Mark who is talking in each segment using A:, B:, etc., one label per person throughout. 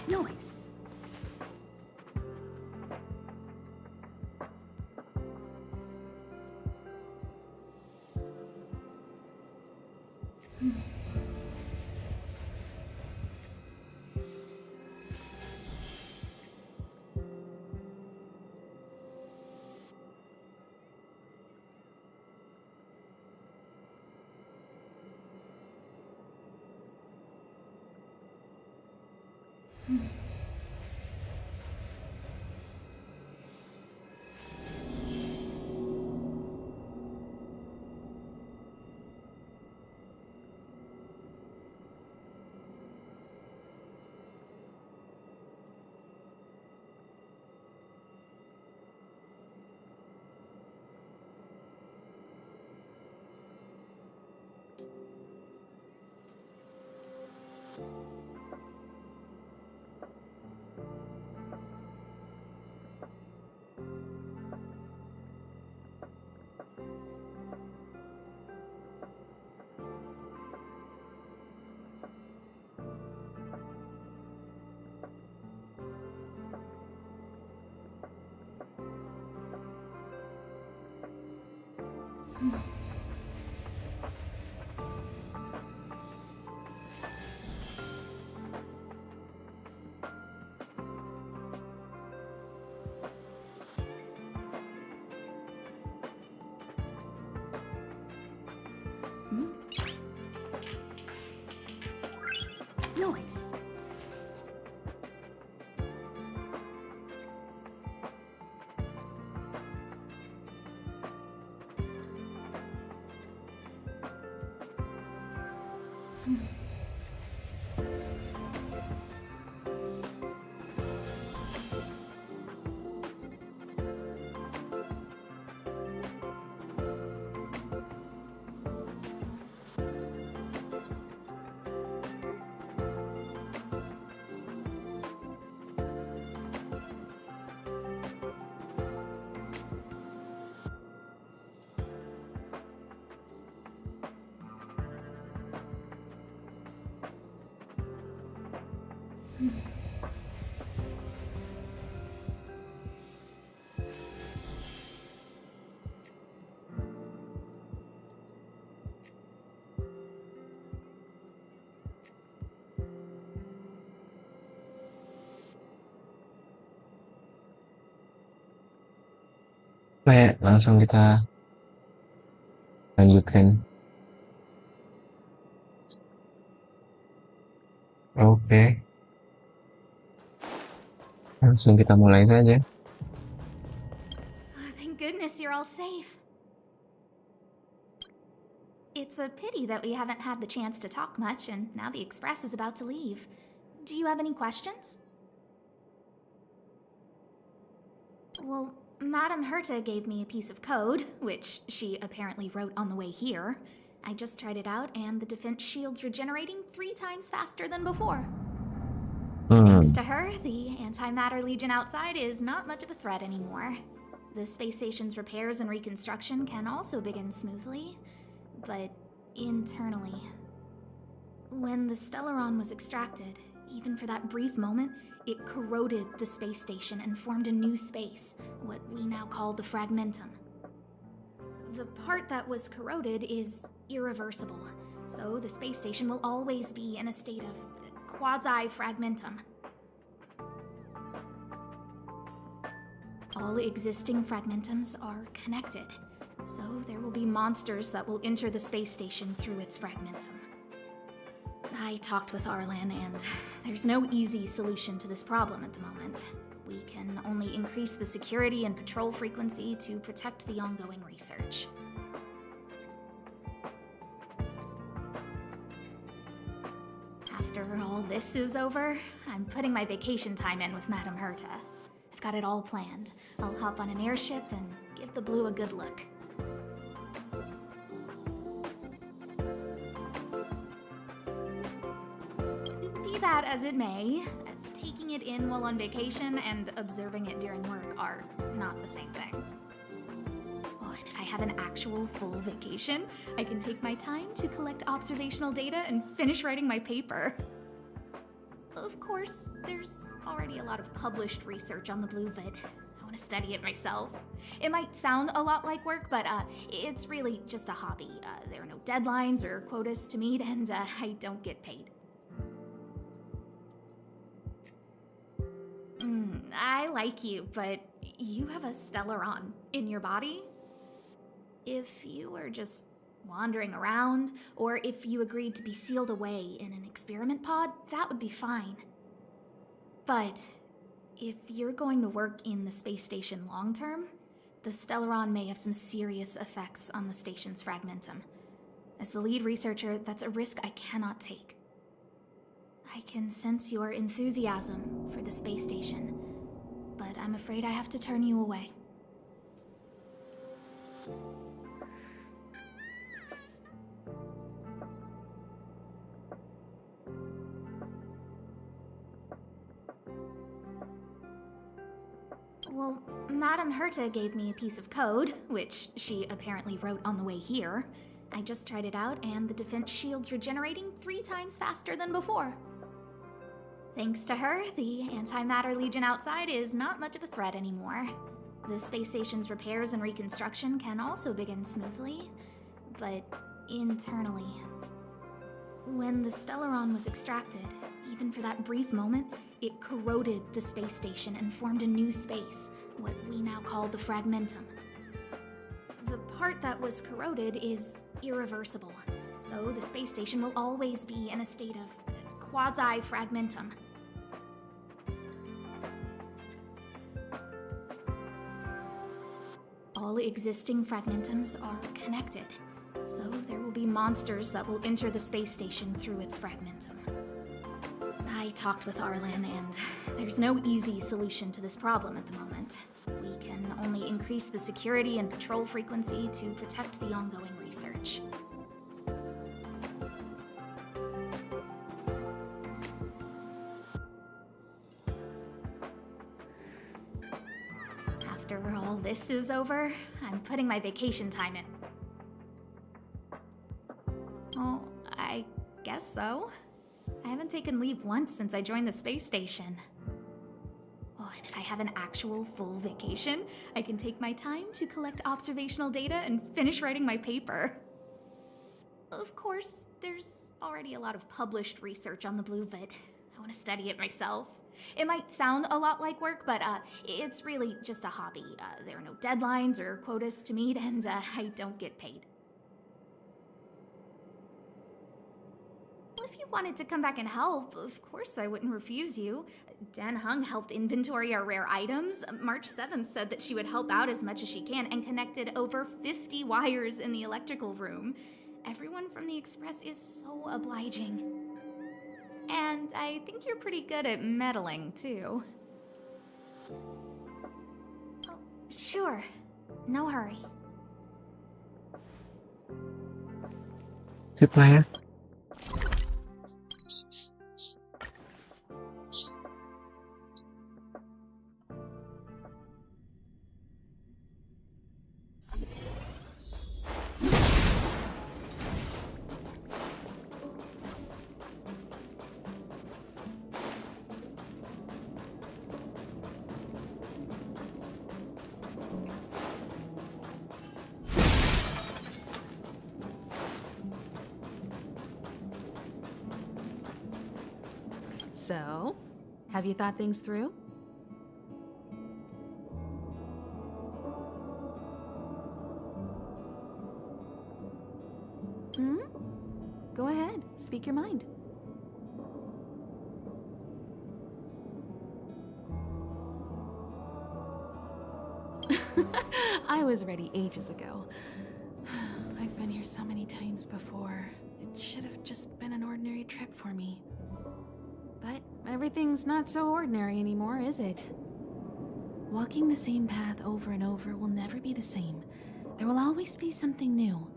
A: Noise. Noise.
B: Baik, langsung kita lanjutkan. Oke, langsung kita mulai saja.
A: Oh, thank goodness you're all safe. It's a pity that we haven't had the chance to talk much, and now the express is about to leave. Do you have any questions? Well, Madame Herta gave me a piece of code, which she apparently wrote on the way here. I just tried it out, and the defense shield's regenerating 3 times faster than before. Thanks to her, the Antimatter Legion outside is not much of a threat anymore. The space station's repairs and reconstruction can also begin smoothly, but internally. When the Stellaron was extracted, even for that brief moment, it corroded the space station and formed a new space, what we now call the Fragmentum. The part that was corroded is irreversible, so the space station will always be in a state of quasi-fragmentum. All existing fragmentums are connected, so there will be monsters that will enter the space station through its fragmentum. I talked with Arlan, and there's no easy solution to this problem at the moment. We can only increase the security and patrol frequency to protect the ongoing research. After all this is over, I'm putting my vacation time in with Madame Herta. I've got it all planned. I'll hop on an airship and give the blue a good look. Be that as it may, taking it in while on vacation and observing it during work are not the same thing. Oh, and if I have an actual full vacation, I can take my time to collect observational data and finish writing my paper. Of course, there's already a lot of published research on the blue vid. I want to study it myself. It might sound a lot like work, but it's really just a hobby. There are no deadlines or quotas to meet, and I don't get paid. I like you, but you have a Stellaron in your body? If you were just wandering around, or if you agreed to be sealed away in an experiment pod, that would be fine. But if you're going to work in the space station long term, the Stellaron may have some serious effects on the station's fragmentum. As the lead researcher, that's a risk I cannot take. I can sense your enthusiasm for the space station, but I'm afraid I have to turn you away. Well, Madame Herta gave me a piece of code, which she apparently wrote on the way here. I just tried it out, and the defense shield's regenerating 3 times faster than before. Thanks to her, the Antimatter Legion outside is not much of a threat anymore. The space station's repairs and reconstruction can also begin smoothly, but internally. When the Stellaron was extracted, even for that brief moment, it corroded the space station and formed a new space, what we now call the fragmentum. The part that was corroded is irreversible, so the space station will always be in a state of quasi-fragmentum. All existing fragmentums are connected, so there will be monsters that will enter the space station through its fragmentum. I talked with Arlan, and there's no easy solution to this problem at the moment. We can only increase the security and patrol frequency to protect the ongoing research. After all this is over, I'm putting my vacation time in. Oh, I guess so. I haven't taken leave once since I joined the space station. Oh, and if I have an actual full vacation, I can take my time to collect observational data and finish writing my paper. Of course, there's already a lot of published research on the blue vid. I want to study it myself. It might sound a lot like work, but it's really just a hobby. There are no deadlines or quotas to meet, and I don't get paid. If you wanted to come back and help, of course I wouldn't refuse you. Dan Hung helped inventory our rare items. March 7th said that she would help out as much as she can and connected over 50 wires in the electrical room. Everyone from the Express is so obliging. And I think you're pretty good at meddling, too. Oh, sure. No hurry.
B: Sip lah ya.
C: So, have you thought things through? Go ahead, speak your mind. I was ready ages ago. I've been here so many times before. It should have just been an ordinary trip for me. But everything's not so ordinary anymore, is it? Walking the same path over and over will never be the same. There will always be something new.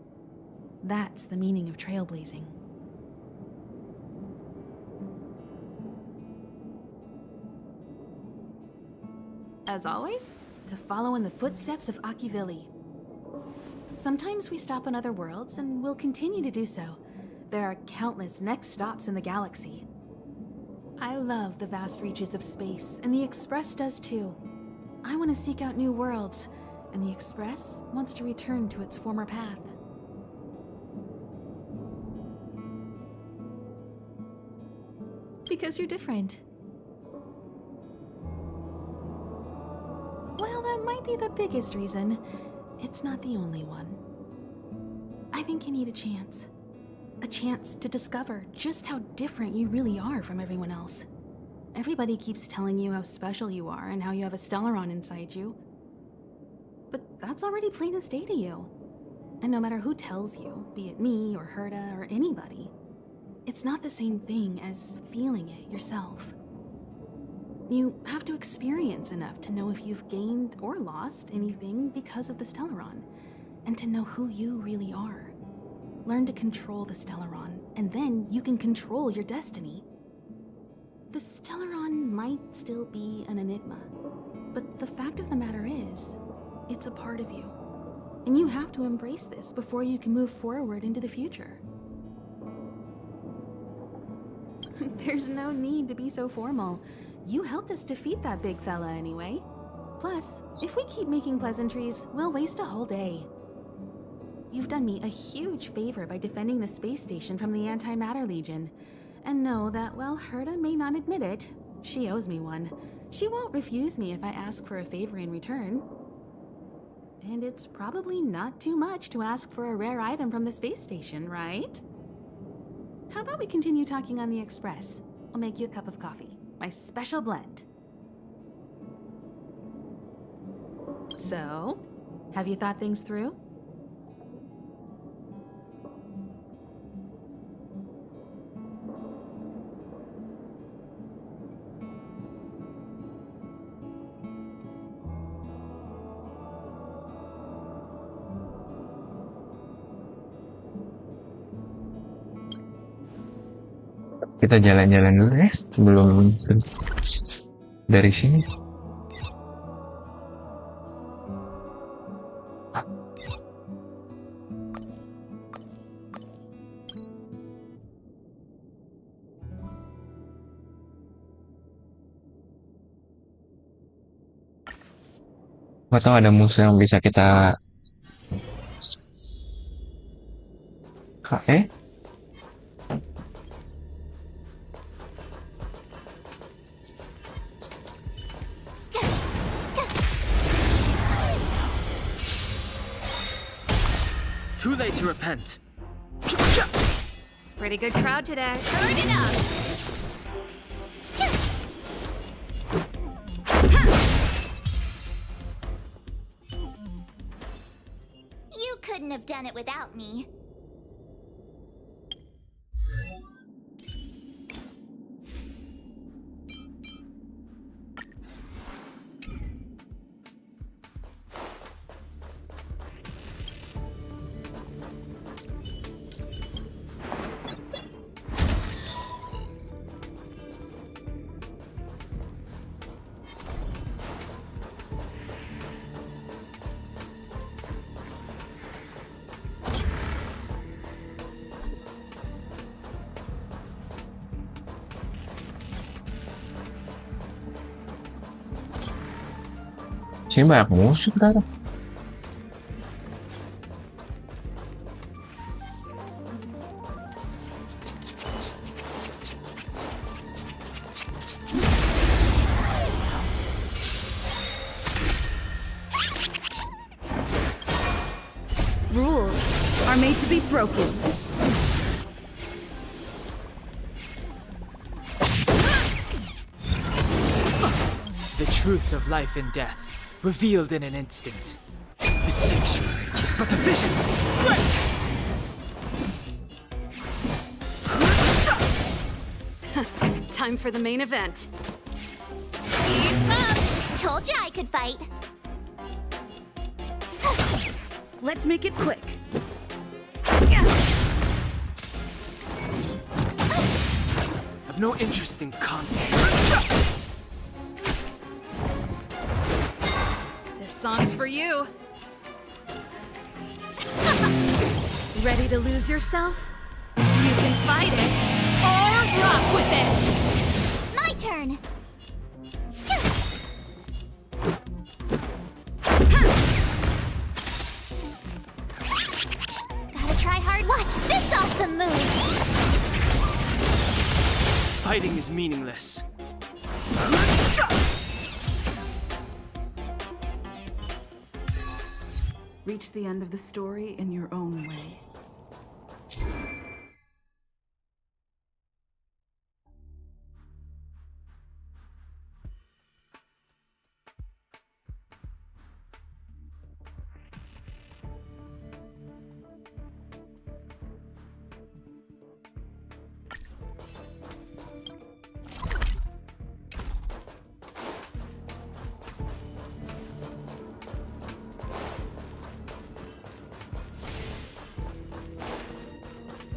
C: That's the meaning of trailblazing. As always, to follow in the footsteps of Akivili. Sometimes we stop on other worlds, and we'll continue to do so. There are countless next stops in the galaxy. I love the vast reaches of space, and the Express does too. I want to seek out new worlds, and the Express wants to return to its former path. Because you're different. Well, that might be the biggest reason. It's not the only one. I think you need a chance. A chance to discover just how different you really are from everyone else. Everybody keeps telling you how special you are and how you have a Stellaron inside you. But that's already plain as day to you. And no matter who tells you, be it me or Herta or anybody, it's not the same thing as feeling it yourself. You have to experience enough to know if you've gained or lost anything because of the Stellaron, and to know who you really are. Learn to control the Stellaron, and then you can control your destiny. The Stellaron might still be an enigma, but the fact of the matter is, it's a part of you. And you have to embrace this before you can move forward into the future. There's no need to be so formal. You helped us defeat that big fella anyway. Plus, if we keep making pleasantries, we'll waste a whole day. You've done me a huge favor by defending the space station from the Antimatter Legion. And know that while Herta may not admit it, she owes me one. She won't refuse me if I ask for a favor in return. And it's probably not too much to ask for a rare item from the space station, right? How about we continue talking on the Express? I'll make you a cup of coffee. My special blend. So, have you thought things through?
B: Kita jalan-jalan dulu ya sebelum dari sini. Gak tahu ada musuh yang bisa kita
D: Too late to repent.
A: Pretty good crowd today. Turn it up!
E: You couldn't have done it without me.
B: sini banyak musuh ternyata.
C: Rules are made to be broken.
D: The truth of life and death, revealed in an instant. The sanctuary is but a vision.
C: Time for the main event.
E: Keep up! Told you I could fight.
C: Let's make it quick.
D: I've no interest in combat.
C: This song's for you. Ready to lose yourself?
A: You can fight it or rock with it.
E: turn. Gotta try hard. Watch this awesome move.
D: Fighting is meaningless.
C: Reach the end of the story in your own way.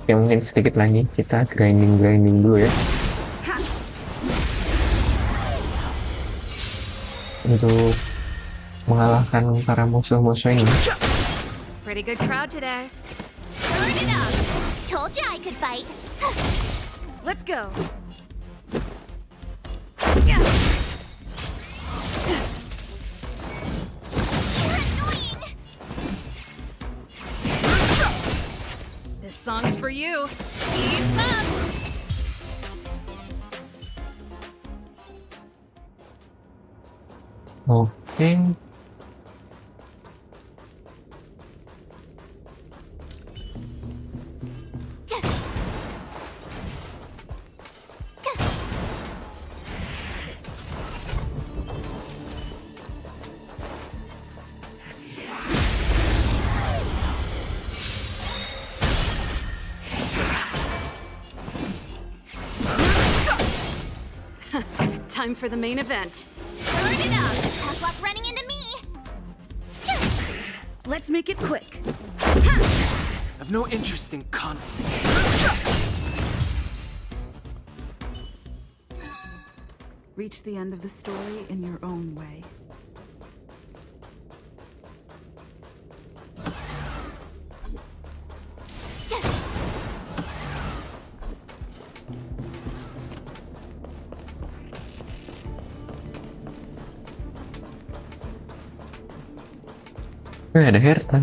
B: Ya mungkin sedikit lagi kita grinding dulu ya untuk mengalahkan para musuh-musuh ini.
C: Pretty good crowd today.
E: Turn it up. Told you I could fight.
C: Let's go.
E: You're annoying.
C: This song's for you.
E: Keep up.
B: Oke.
C: Time for the main event.
E: Turn it up. Tough luck running into me.
C: Let's make it quick.
D: I've no interest in conflict.
C: Reach the end of the story in your own way.
B: Ada Herta.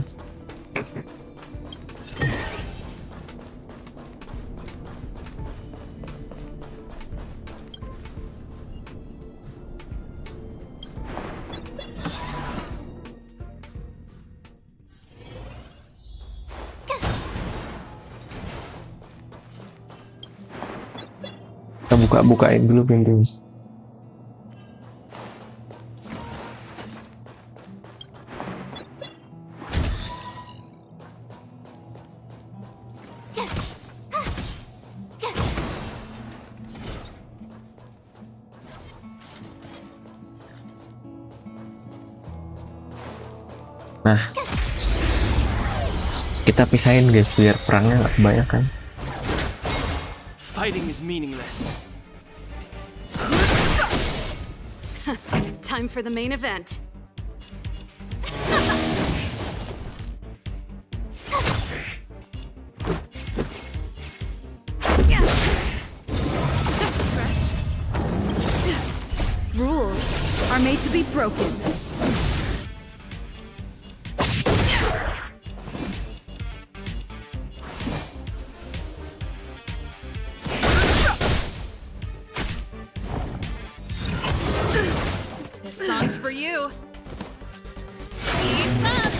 B: Kita bukain dulu pintunya. Nah, kita pisahin guys biar perangnya nggak kebanyakan.
D: Fighting is meaningless.
C: Time for the main event. Just a scratch. Rules are made to be broken. This song's for you.
E: Keep up.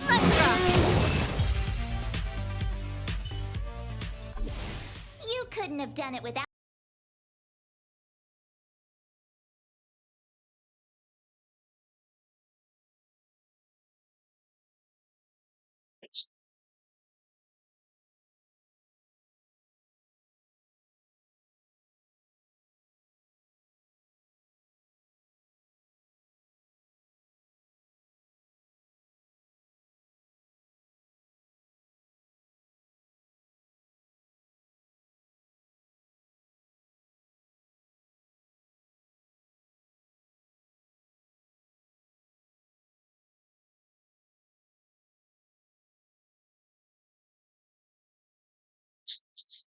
E: Let's rock. You couldn't have done it without.
B: Oke.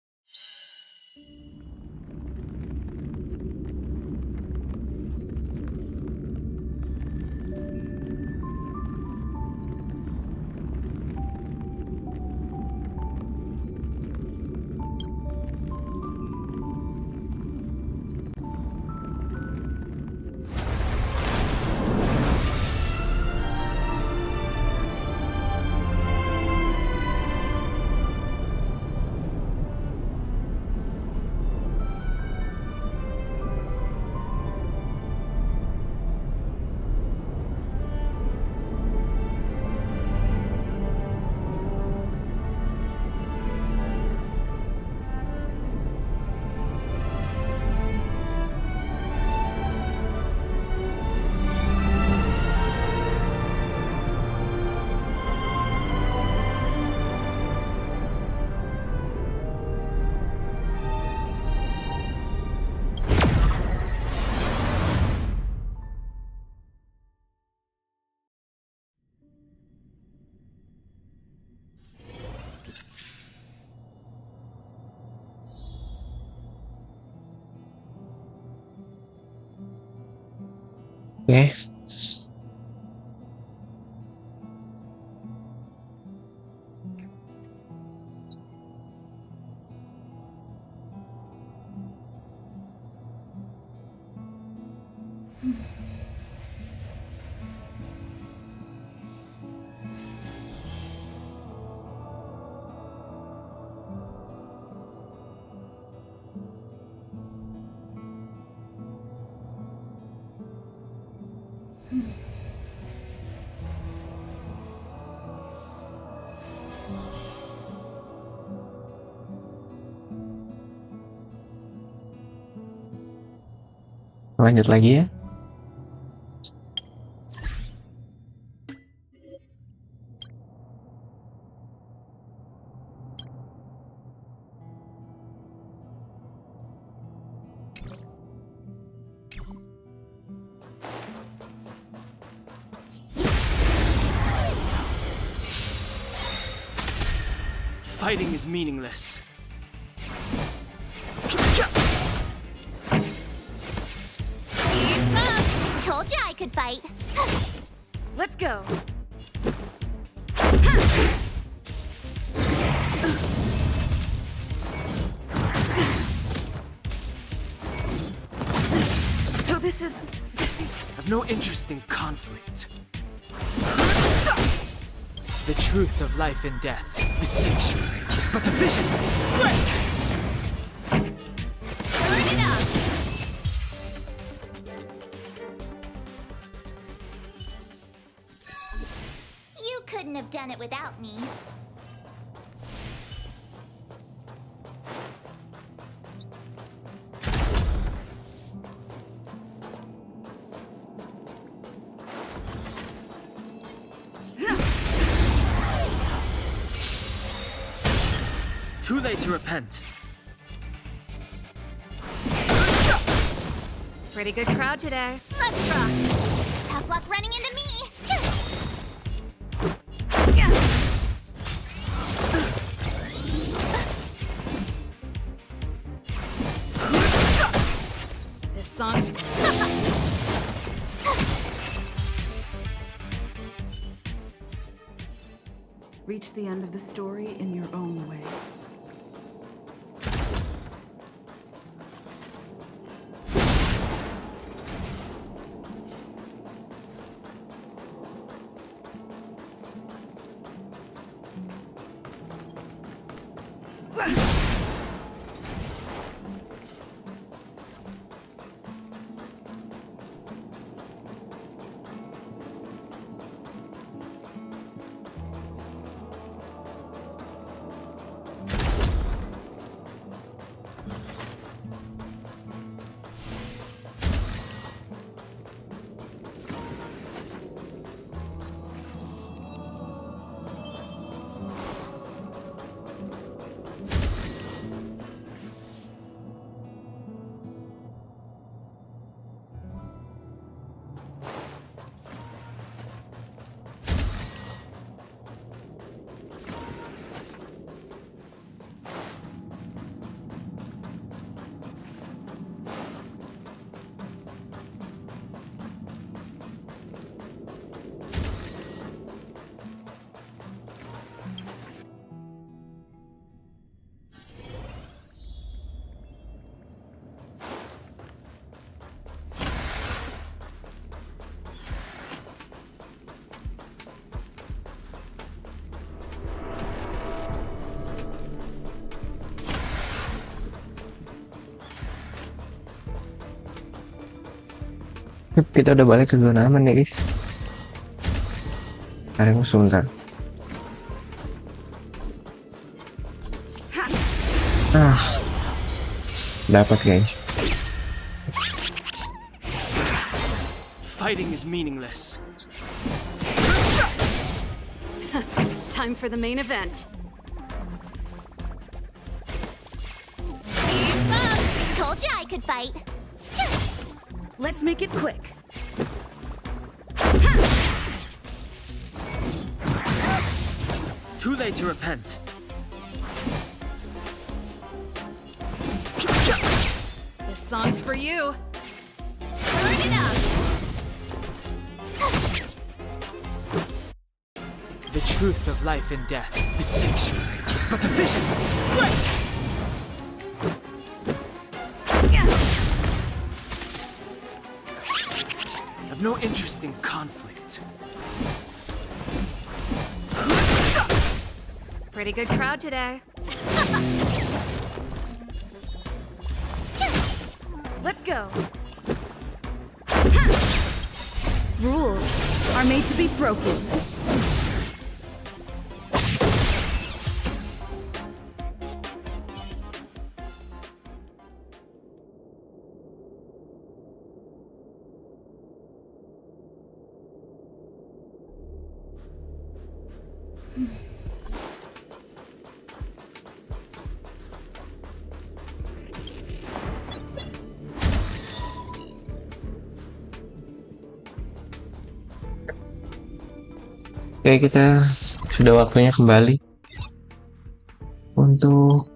B: Lanjut lagi ya.
D: Fighting is meaningless.
E: Keep up! Told you I could fight.
C: Let's go. So this is...
D: I've no interest in conflict. The truth of life and death, the sanctuary, is but a vision.
E: Turn it up! You couldn't have done it without me.
D: Too late to repent.
C: Pretty good crowd today.
E: Let's rock! Tough luck running into me!
C: This song's...
F: Reach the end of the story in your own way.
B: Kita udah balik ke zona aman nih guys. Ada musuh bentar. Dapat guys.
D: Fighting is meaningless.
C: Time for the main event.
E: Keep up! Told you I could fight.
C: Let's make it quick.
D: Too late to repent.
C: This song's for you.
E: Turn it up!
D: The truth of life and death, the sanctuary, is but a vision. Break! I've no interest in conflict.
C: Pretty good crowd today. Let's go. Rules are made to be broken.
B: Oke, kita sudah waktunya kembali untuk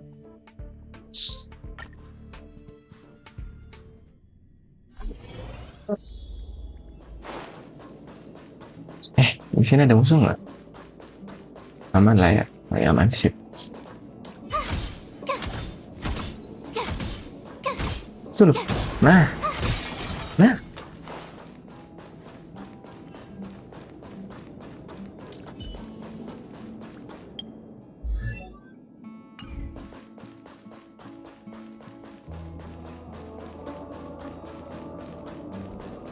B: di sini ada musuh nggak? Aman lah ya, aman sip. Tuh loh, nah.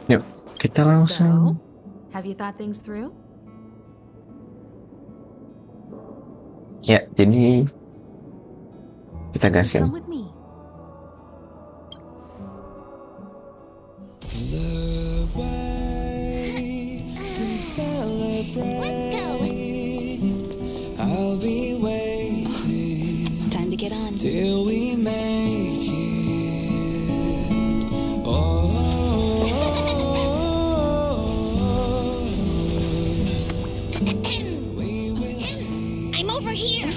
B: Yuk, kita langsung.
C: So, have you thought things through?
B: Ya, jadi kita gasin.
C: Come with me.
E: Let's go!
G: I'll be waiting
C: Time to get on.
G: till we make it. Oh, we will see.
E: I'm over here!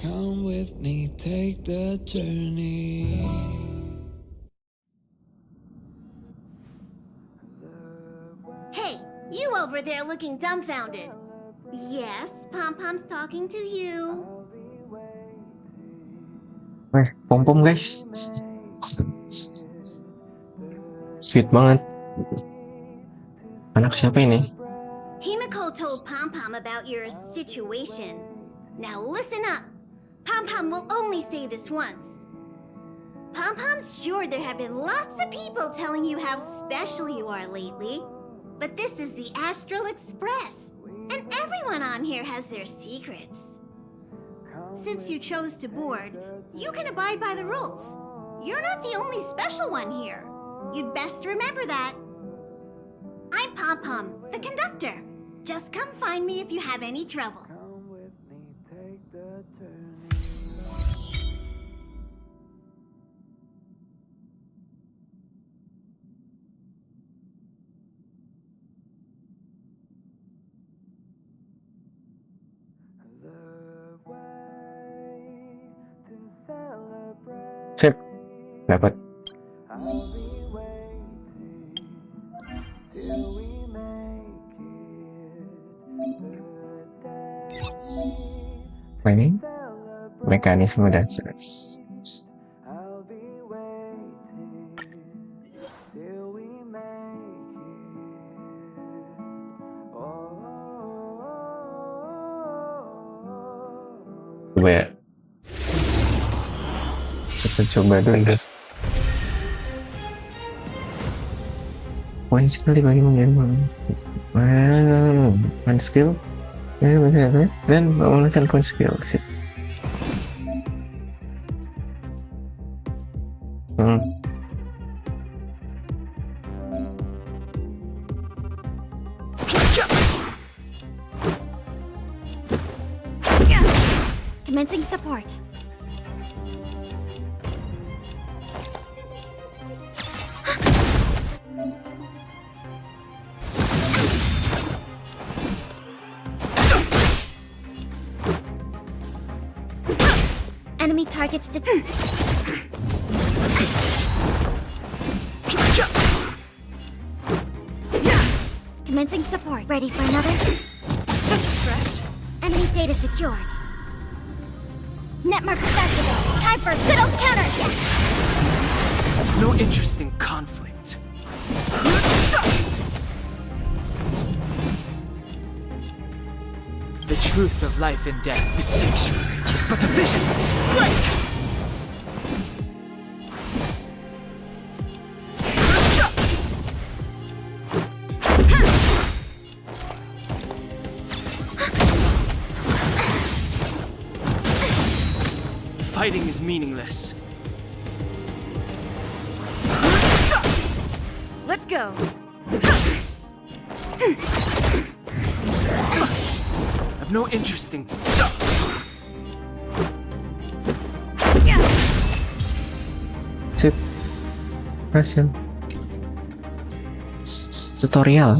G: Come with me, take the journey.
H: Hey, you over there looking dumbfounded. Yes, Pom-Pom's talking to you.
B: Weh, pom-pom guys. Sweet banget. Anak siapa ini?
H: Himiko told Pom-Pom about your situation. Now listen up. Pom-Pom will only say this once. Pom-Pom's sure there have been lots of people telling you how special you are lately. But this is the Astral Express, and everyone on here has their secrets. Since you chose to board, you can abide by the rules. You're not the only special one here. You'd best remember that. I'm Pom-Pom, the conductor. Just come find me if you have any trouble.
G: Come with me, take the journey. The way to celebrate.
B: Sip, dapat.
G: I'll be waiting till we make it. The day
B: Ini mekanisme dasar.
G: I'll be waiting till we make it. Oh,
B: Coba ya. Kita coba dulu. poin skill dibagi menjadi poin skill dan menggunakan poin skill. Sip.
E: Commencing support. Enemy targets to. Commencing support. Ready for another?
C: Just a stretch.
E: Enemy data secured. Net marker activated. Time for a good old counter.
D: No interest in conflict. The truth of life and death, the sanctuary, is but a vision. Break! Fighting is meaningless.
C: Let's go.
D: I've no interest in.
B: Sip. Berhasil. Tutorial.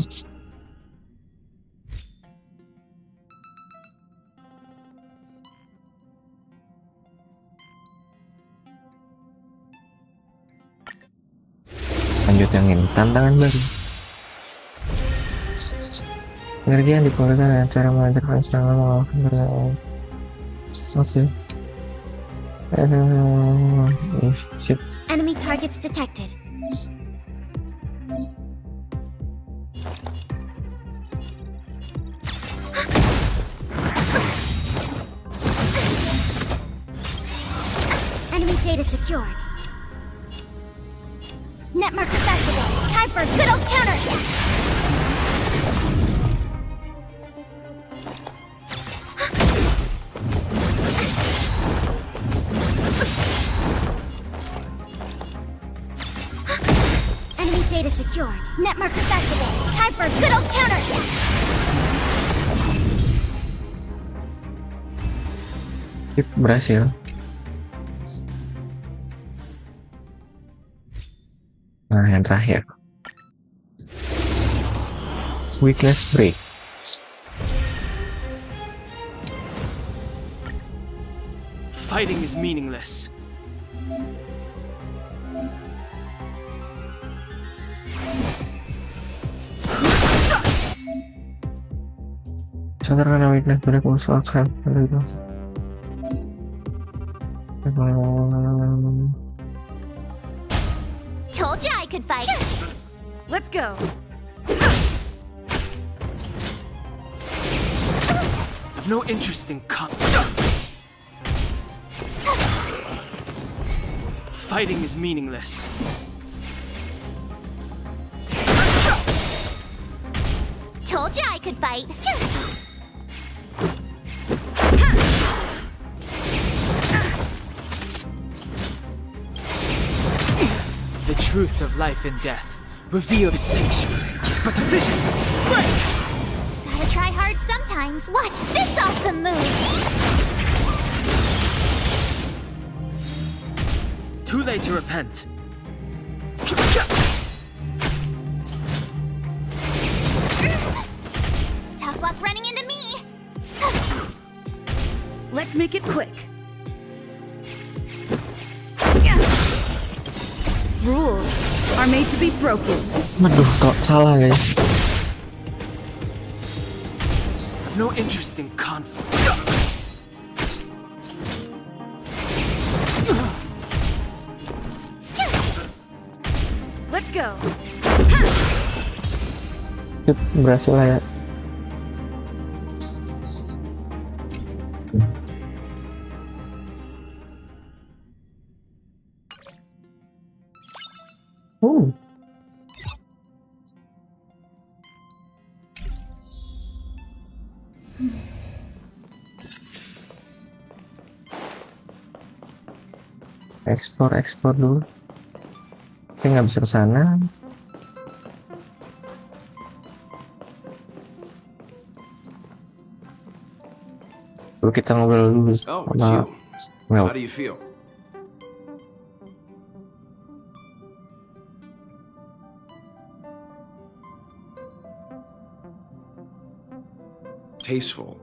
B: Lanjut yang ini, tantangan baru. Pengerjaan dikeluarkan dengan cara melancarkan serangan mengalahkan berbagai. Oke. Sip.
E: Enemy targets detected. Enemy data secured. Net marker activated. Time for a good old counter. Enemy data secured. Net marker activated. Time for a good old counter.
B: Sip, berhasil. Nah, yang terakhir. Weakness break.
D: Fighting is meaningless.
B: Sadar karena weakness break musuh akan itu.
E: Told you I could fight.
C: Let's go.
D: I've no interest in Fighting is meaningless.
E: Told you I could fight.
D: The truth of life and death. Reveal the sanctuary. It's but a vision. Break!
E: Gotta try hard sometimes. Watch this awesome move.
D: Too late to repent.
E: Tough luck running into me.
C: Let's make it quick. Rules are made to be broken.
B: Aduh, kok salah guys.
D: I've no interest in conflict.
C: Let's go.
B: Sip, berhasil lah ya. Ekspor dulu. Tapi nggak bisa ke sana. Dulu kita ngobrol dulu
I: Oh, it's
B: sama
I: you.
B: Mel.
I: How do you feel? Tasteful.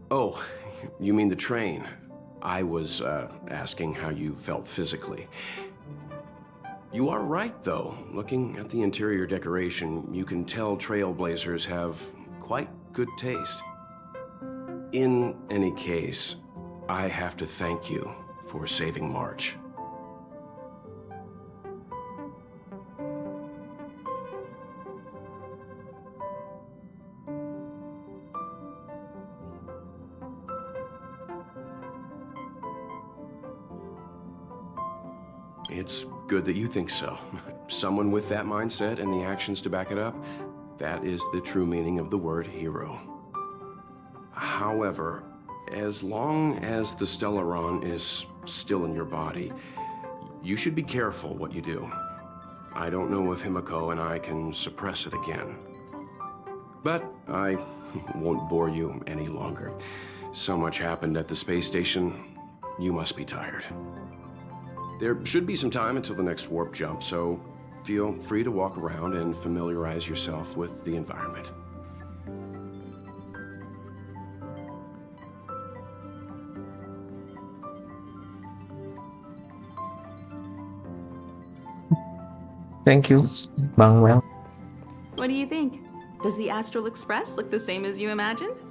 I: Oh, you mean the train. I was asking how you felt physically. You are right, though. Looking at the interior decoration, you can tell trailblazers have quite good taste. In any case, I have to thank you for saving March. It's good that you think so. Someone with that mindset and the actions to back it up, that is the true meaning of the word hero. However, as long as the Stellaron is still in your body, you should be careful what you do. I don't know if Himiko and I can suppress it again. But I won't bore you any longer. So much happened at the space station, you must be tired. There should be some time until the next warp jump, so feel free to walk around and familiarize yourself with the environment.
B: Thank you, Bang Mel.
C: What do you think? Does the Astral Express look the same as you imagined?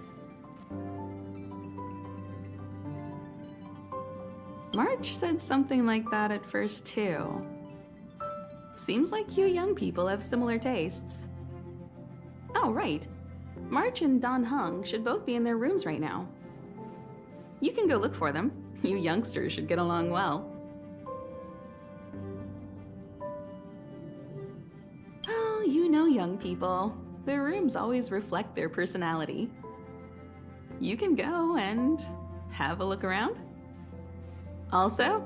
C: March said something like that at first, too. Seems like you young people have similar tastes. Oh, right. March and Don Hung should both be in their rooms right now. You can go look for them. You youngsters should get along well. Oh, you know young people. Their rooms always reflect their personality. You can go and have a look around. Also,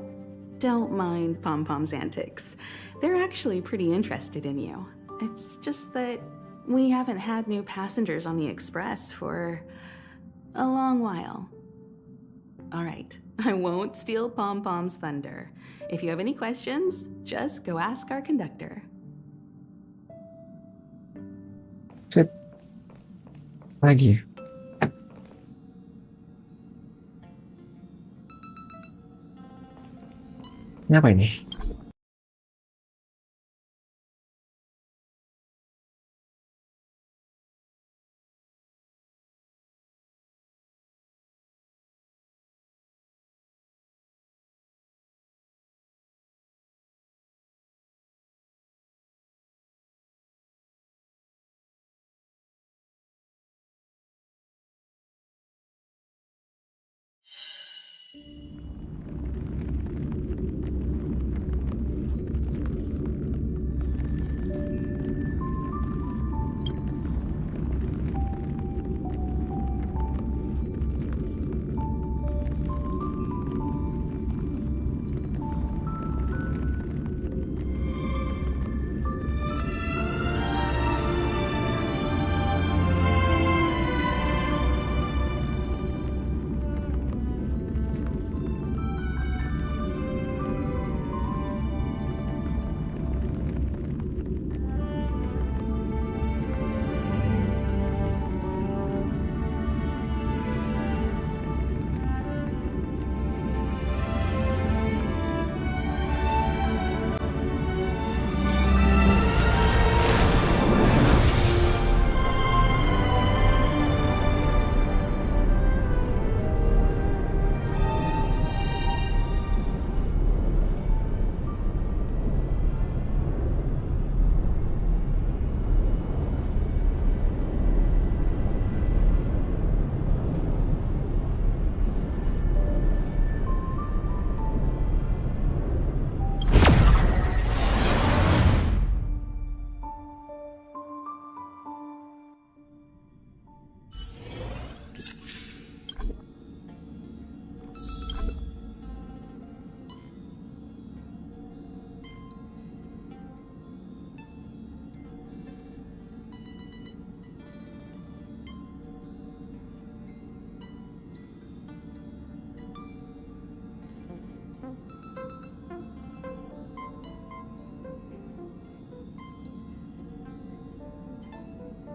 C: don't mind Pom-Pom's antics. They're actually pretty interested in you. It's just that we haven't had new passengers on the Express for a long while. All right, I won't steal Pom-Pom's thunder. If you have any questions, just go ask our conductor.
B: Sip. Lagi. Ini apa ini?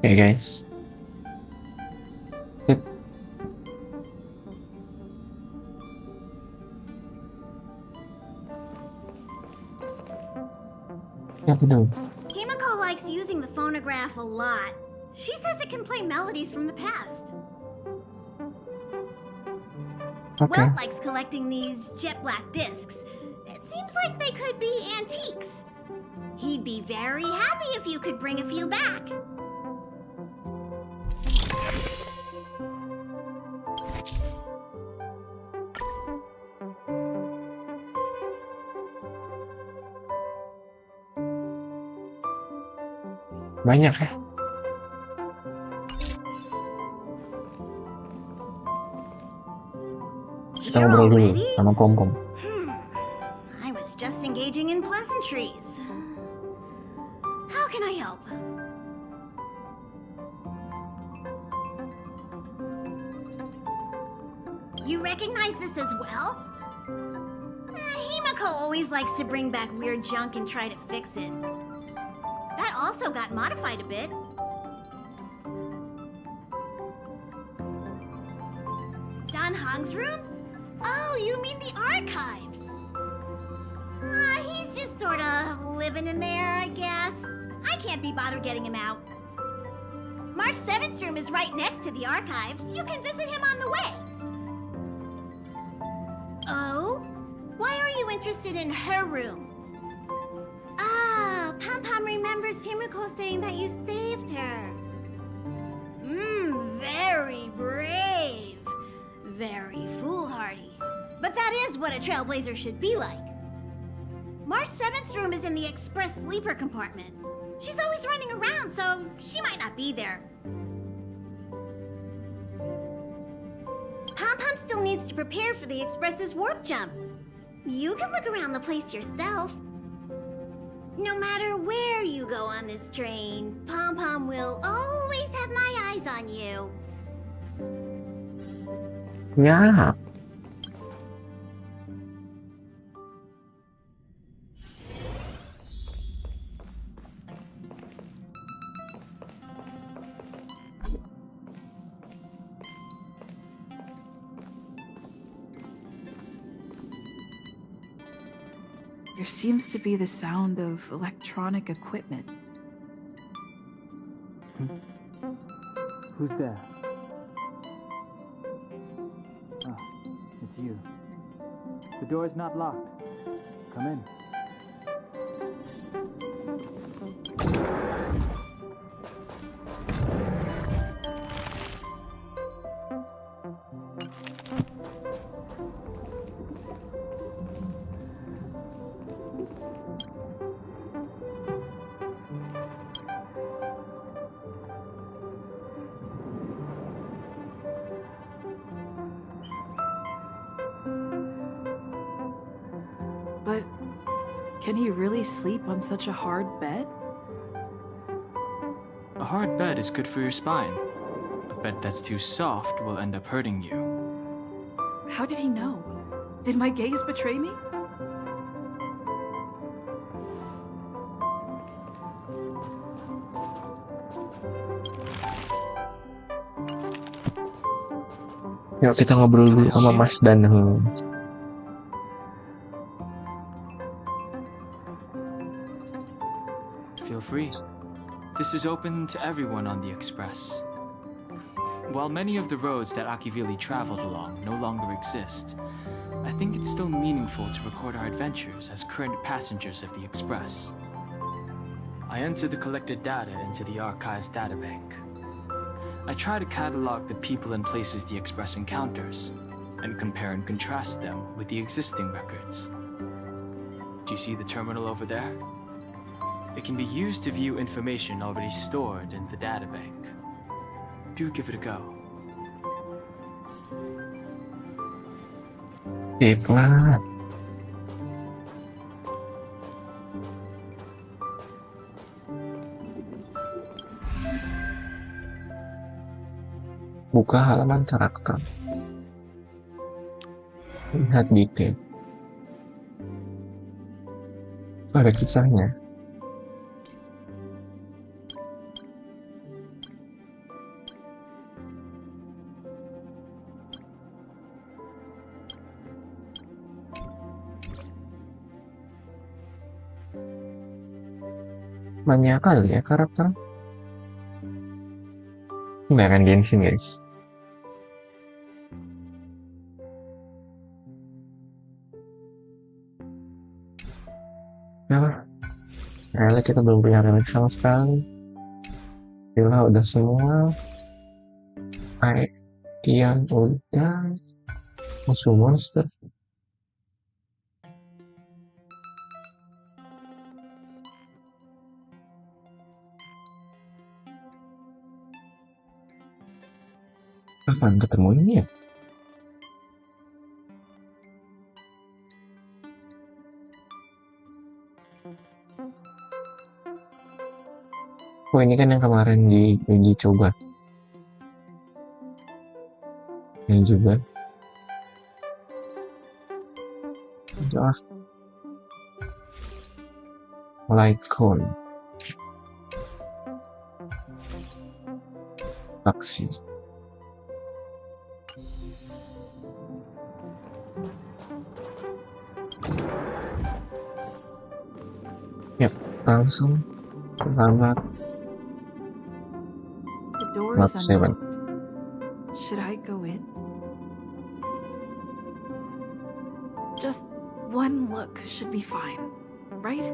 B: Oke guys. Sip. Ya tidur.
H: Himiko likes using the phonograph a lot. She says it can play melodies from the past.
B: Oke.
H: Welt likes collecting these jet black discs. It seems like they could be antiques. He'd be very happy if you could bring a few back.
B: Banyak ya. Kita
H: Here
B: ngobrol dulu
H: already?
B: sama Kom-Kom.
H: I was just engaging in pleasantries. How can I help? You recognize this as well? Himiko always likes to bring back weird junk and try to fix it. That also got modified a bit. Dan Hong's room? Oh, you mean the archives? He's just sort of living in there, I guess. I can't be bothered getting him out. March 7th's room is right next to the archives. You can visit him on the way. Oh? Why are you interested in her room? Pom-Pom remembers Himiko saying that you saved her. Very brave. Very foolhardy. But that is what a trailblazer should be like. March 7th's room is in the express sleeper compartment. She's always running around, so she might not be there. Pom-Pom still needs to prepare for the express's warp jump. You can look around the place yourself. No matter where you go on this train, Pom-Pom will always have my eyes on you.
B: Ya.
F: There seems to be the sound of electronic equipment.
G: Who's there? Oh, it's you. The door is not locked. Come in.
F: But can he really sleep on such a hard bed?
D: A hard bed is good for your spine. A bed that's too soft will end up hurting you.
F: How did he know? Did my gaze betray me?
B: Yuk kita ngobrol dulu sama Mas Dan.
D: Feel free. This is open to everyone on the express. While many of the roads that Akivili traveled along no longer exist, I think it's still meaningful to record our adventures as current passengers of the express. I enter the collected data into the archive's databank. I try to catalog the people and places the express encounters, and compare and contrast them with the existing records. Do you see the terminal over there? It can be used to view information already stored in the databank. Do give it a go.
B: Oke, pelan. Buka halaman karakter. Lihat detail. Ada kisahnya. Banyak kali ya karakter. Nggak akan gengsi guys. Nah, relic kita belum punya relic sama sekali. Villa udah semua. Ian udah. Musuh monster. Kapan ketemu ini ya? Oh ini kan yang kemarin di uji coba. Ini juga. Ah. Light cone. Taksi. Yap, langsung selamat.
F: The door
B: Map
F: is
B: 7.
F: unlocked. Should I go in? Just one look should be fine, right?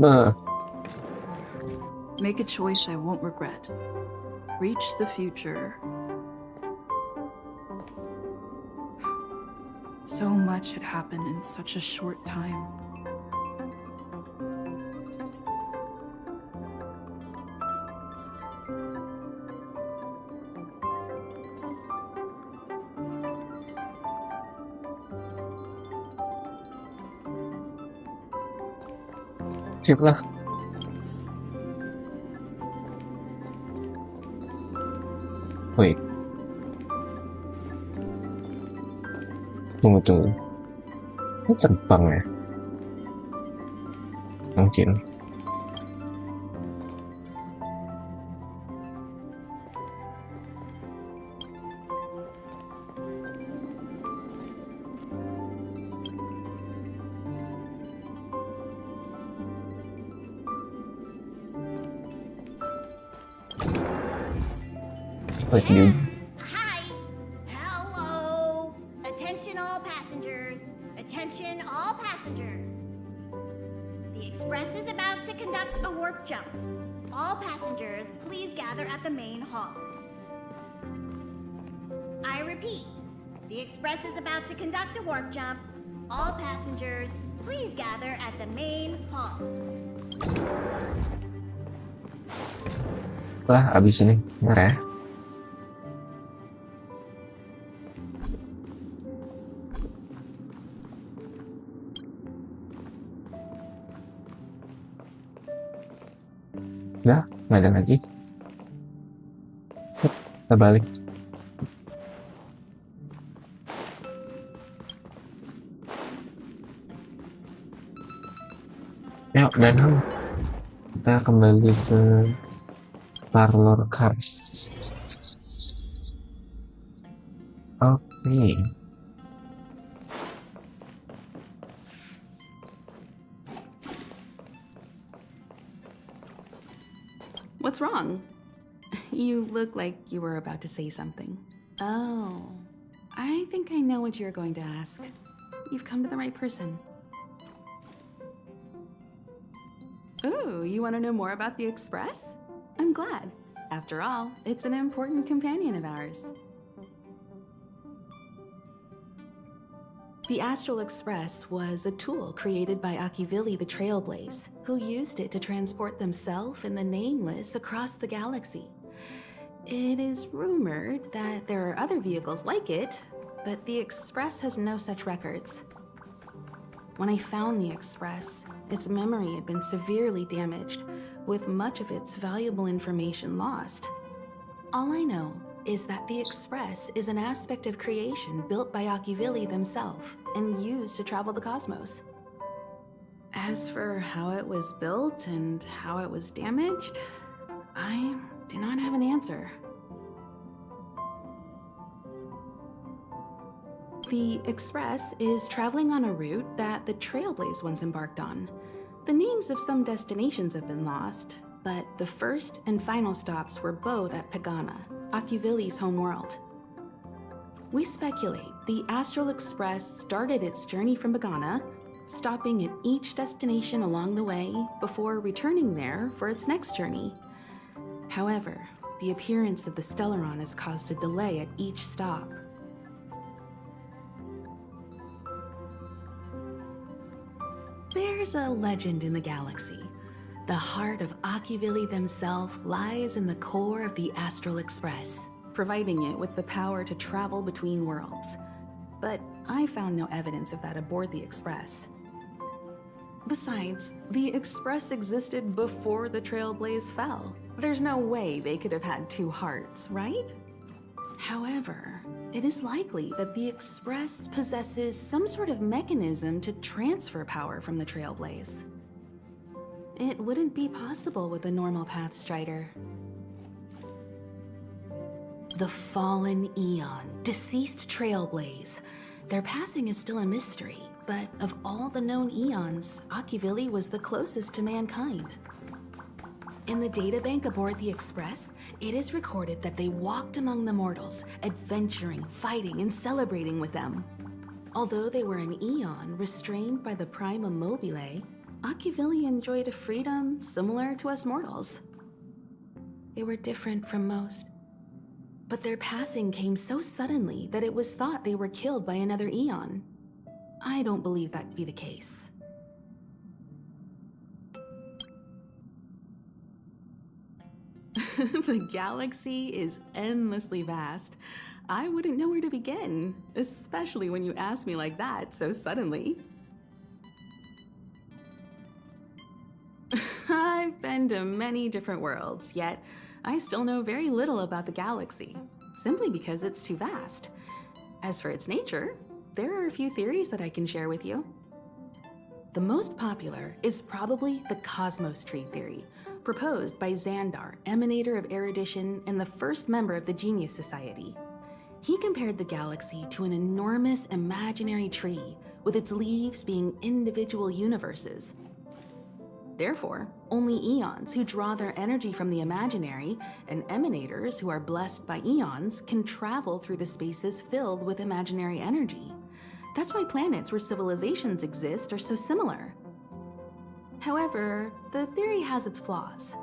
B: Beuh,
F: Make a choice I won't regret. Reach the future. So much had happened in such a short time.
B: sip lah. Wait. Tunggu. Ini terbang ya? Mungkin. Wait, dude.
H: Hi! Hello! Attention all passengers! Attention all passengers! The express is about to conduct a warp jump. All passengers, please gather at the main hall. I repeat, the express is about to conduct a warp jump. All passengers, please gather at the main hall.
B: Lah, abis ini. Bentar ya. Udah, nggak ada lagi. Kita balik. Ya, dan kita kembali ke Parlor Cars. Oke.
F: What's wrong? You look like you were about to say something. Oh, I think I know what you're going to ask. You've come to the right person. Oh, you want to know more about the Express? I'm glad. After all, it's an important companion of ours. The Astral Express was a tool created by Akivili the Trailblaze, who used it to transport themselves and the Nameless across the galaxy. It is rumored that there are other vehicles like it, but the Express has no such records. When I found the Express, its memory had been severely damaged, with much of its valuable information lost. All I know is that the Express is an aspect of creation built by Akivili themselves and used to travel the cosmos. As for how it was built and how it was damaged, I do not have an answer. The Express is traveling on a route that the Trailblaze once embarked on. The names of some destinations have been lost, but the first and final stops were both at Pagana, Akivili's home world. We speculate the Astral Express started its journey from Pagana, stopping at each destination along the way before returning there for its next journey. However, the appearance of the Stellaron has caused a delay at each stop. There's a legend in the galaxy. The heart of Akivili themselves lies in the core of the Astral Express, providing it with the power to travel between worlds. But I found no evidence of that aboard the Express. Besides, the Express existed before the Trailblaze fell. There's no way they could have had two hearts, right? However, it is likely that the Express possesses some sort of mechanism to transfer power from the Trailblaze. It wouldn't be possible with a normal Path Strider. The fallen Eon, deceased Trailblaze. Their passing is still a mystery, but of all the known Eons, Akivili was the closest to mankind. In the databank aboard the Express, it is recorded that they walked among the mortals, adventuring, fighting, and celebrating with them. Although they were an Eon restrained by the Prima Mobile, Akivili enjoyed a freedom similar to us mortals. They were different from most. But their passing came so suddenly that it was thought they were killed by another Eon. I don't believe that to be the case. The galaxy is endlessly vast. I wouldn't know where to begin, especially when you ask me like that so suddenly. I've been to many different worlds, yet I still know very little about the galaxy, simply because it's too vast. As for its nature, there are a few theories that I can share with you. The most popular is probably the Cosmos Tree theory, proposed by Xandar, emanator of erudition and the first member of the Genius Society. He compared the galaxy to an enormous imaginary tree, with its leaves being individual universes. Therefore, only Eons who draw their energy from the imaginary and emanators who are blessed by Eons can travel through the spaces filled with imaginary energy. That's why planets where civilizations exist are so similar. However, the theory has its flaws.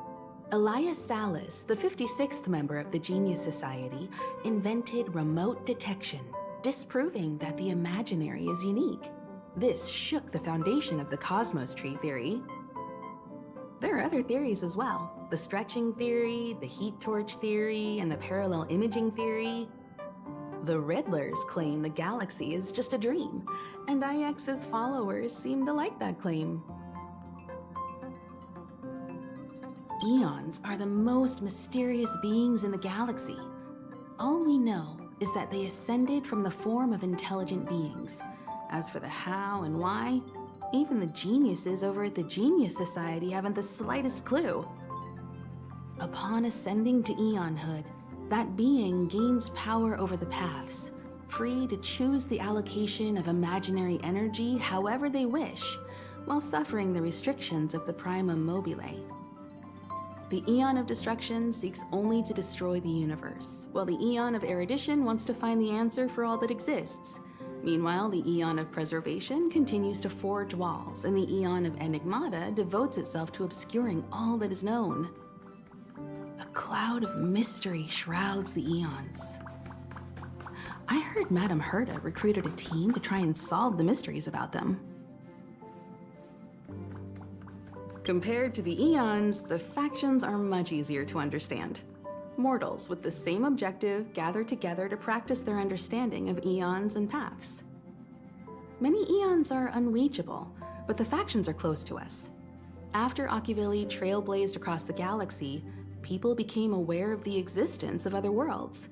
F: Elias Salas, the 56th member of the Genius Society, invented remote detection, disproving that the imaginary is unique. This shook the foundation of the Cosmos Tree theory. There are other theories as well. The stretching theory, the heat torch theory, and the parallel imaging theory. The Riddlers claim the galaxy is just a dream, and IX's followers seem to like that claim. Eons are the most mysterious beings in the galaxy. All we know is that they ascended from the form of intelligent beings. As for the how and why, even the geniuses over at the Genius Society haven't the slightest clue. Upon ascending to Eonhood, that being gains power over the paths, free to choose the allocation of imaginary energy however they wish, while suffering the restrictions of the Prima Mobile. The Eon of Destruction seeks only to destroy the universe, while the Eon of Erudition wants to find the answer for all that exists. Meanwhile, the Eon of Preservation continues to forge walls, and the Eon of Enigmata devotes itself to obscuring all that is known. A cloud of mystery shrouds the Eons. I heard Madame Herta recruited a team to try and solve the mysteries about them. Compared to the Eons, the factions are much easier to understand. Mortals with the same objective gather together to practice their understanding of Eons and paths. Many Eons are unreachable, but the factions are close to us. After Akivili trailblazed across the galaxy, people became aware of the existence of other worlds.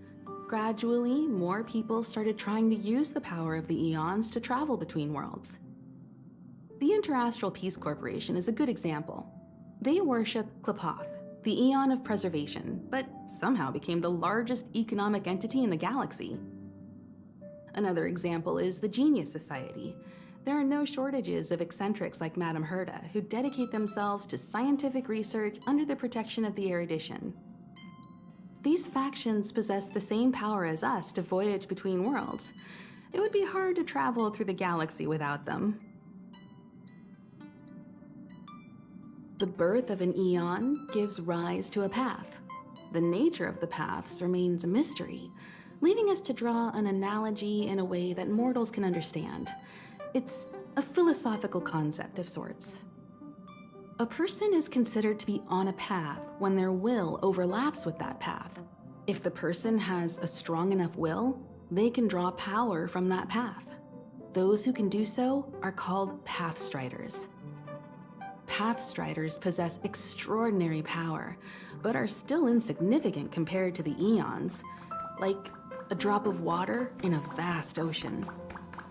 F: Gradually, more people started trying to use the power of the Eons to travel between worlds. The Interastral Peace Corporation is a good example. They worship Klapoth, the Eon of Preservation, but somehow became the largest economic entity in the galaxy. Another example is the Genius Society. There are no shortages of eccentrics like Madame Herta who dedicate themselves to scientific research under the protection of the erudition. These factions possess the same power as us to voyage between worlds. It would be hard to travel through the galaxy without them. The birth of an eon gives rise to a path. The nature of the paths remains a mystery, leaving us to draw an analogy in a way that mortals can understand. It's a philosophical concept of sorts. A person is considered to be on a path when their will overlaps with that path. If the person has a strong enough will, they can draw power from that path. Those who can do so are called Pathstriders. Pathstriders possess extraordinary power, but are still insignificant compared to the eons, like a drop of water in a vast ocean.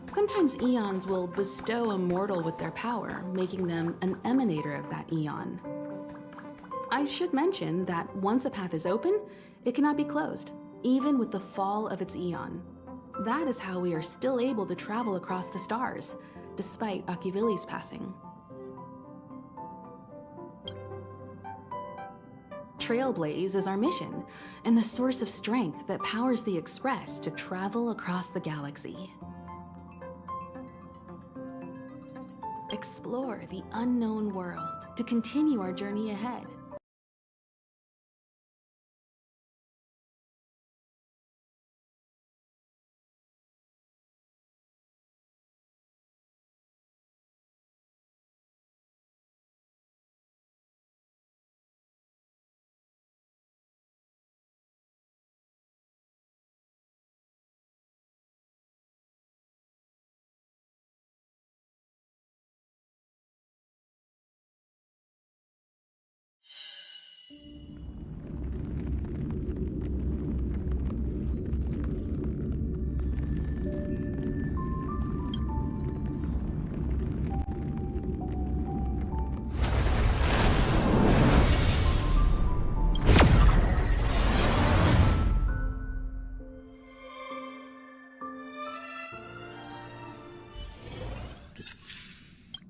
F: Sometimes eons will bestow a mortal with their power, making them an emanator of that eon. I should mention that once a path is open, it cannot be closed, even with the fall of its eon. That is how we are still able to travel across the stars, despite Akivili's passing. Trailblaze is our mission, and the source of strength that powers the Express to travel across the galaxy. Explore the unknown world to continue our journey ahead.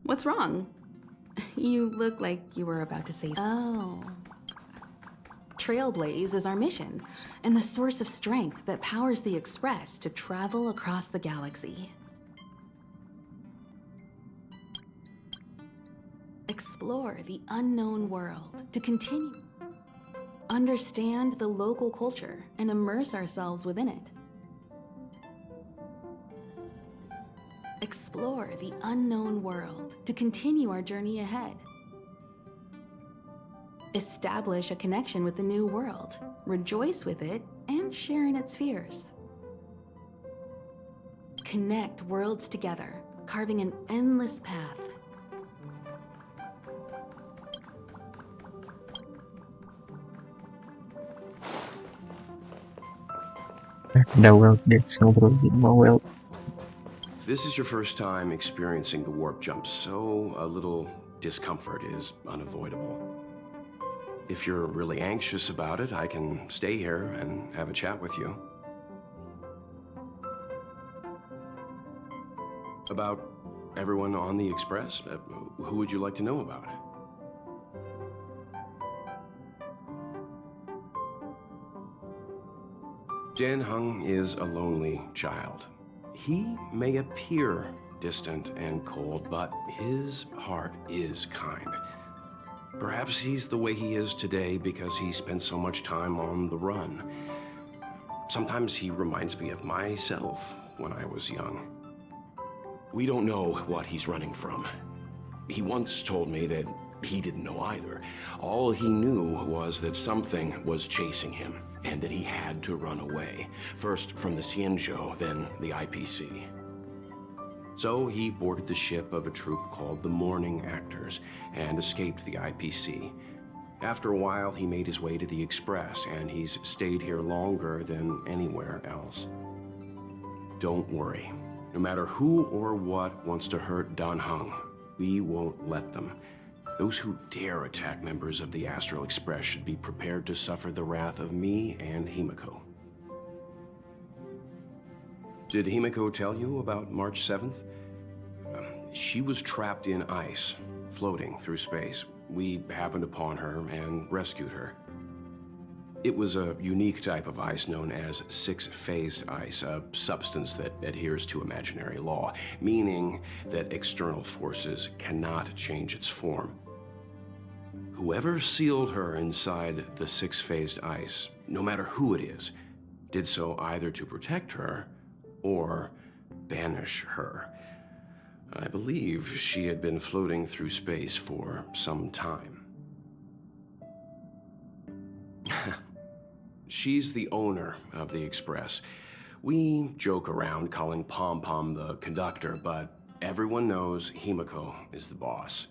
F: What's wrong? You look like you were about to say, oh. Trailblaze is our mission, and the source of strength that powers the Express to travel across the galaxy. Explore the unknown world to continue. Understand the local culture and immerse ourselves within it. Explore the unknown world to continue our journey ahead. Establish a connection with the new world, rejoice with it, and share in its fears. Connect worlds together, carving an endless path.
B: Ada Weld deh, ngobrol sama Weld.
I: This is your first time experiencing the warp jump, so a little discomfort is unavoidable. If you're really anxious about it, I can stay here and have a chat with you. About everyone on the Express? Who would you like to know about? Dan Heng is a lonely child. He may appear distant and cold, but his heart is kind. Perhaps he's the way he is today because he spent so much time on the run. Sometimes he reminds me of myself when I was young. We don't know what he's running from. He once told me that he didn't know either. All he knew was that something was chasing him, and that he had to run away. First from the Xianzhou, then the IPC. So he boarded the ship of a troop called the Morning Actors and escaped the IPC. After a while, he made his way to the Express, and he's stayed here longer than anywhere else. Don't worry. No matter who or what wants to hurt Dan Heng, we won't let them. Those who dare attack members of the Astral Express should be prepared to suffer the wrath of me and Himiko. Did Himiko tell you about March 7th? She was trapped in ice, floating through space. We happened upon her and rescued her. It was a unique type of ice known as six-phased ice, a substance that adheres to imaginary law, meaning that external forces cannot change its form. Whoever sealed her inside the six-phased ice, no matter who it is, did so either to protect her or banish her. I believe she had been floating through space for some time. She's the owner of the Express. We joke around calling Pom Pom the conductor, but everyone knows Himiko is the boss.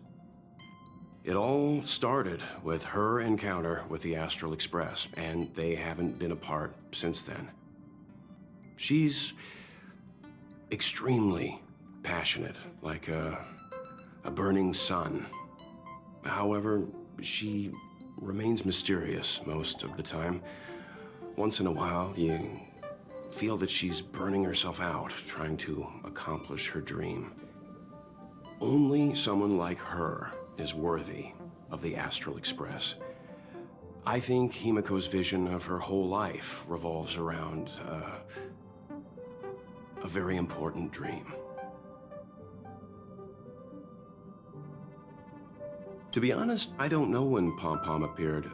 I: It all started with her encounter with the Astral Express, and they haven't been apart since then. She's extremely passionate, like a burning sun. However, she remains mysterious most of the time. Once in a while, you feel that she's burning herself out, trying to accomplish her dream. Only someone like her is worthy of the Astral Express. I think Himiko's vision of her whole life revolves around a very important dream. To be honest, I don't know when Pom Pom appeared.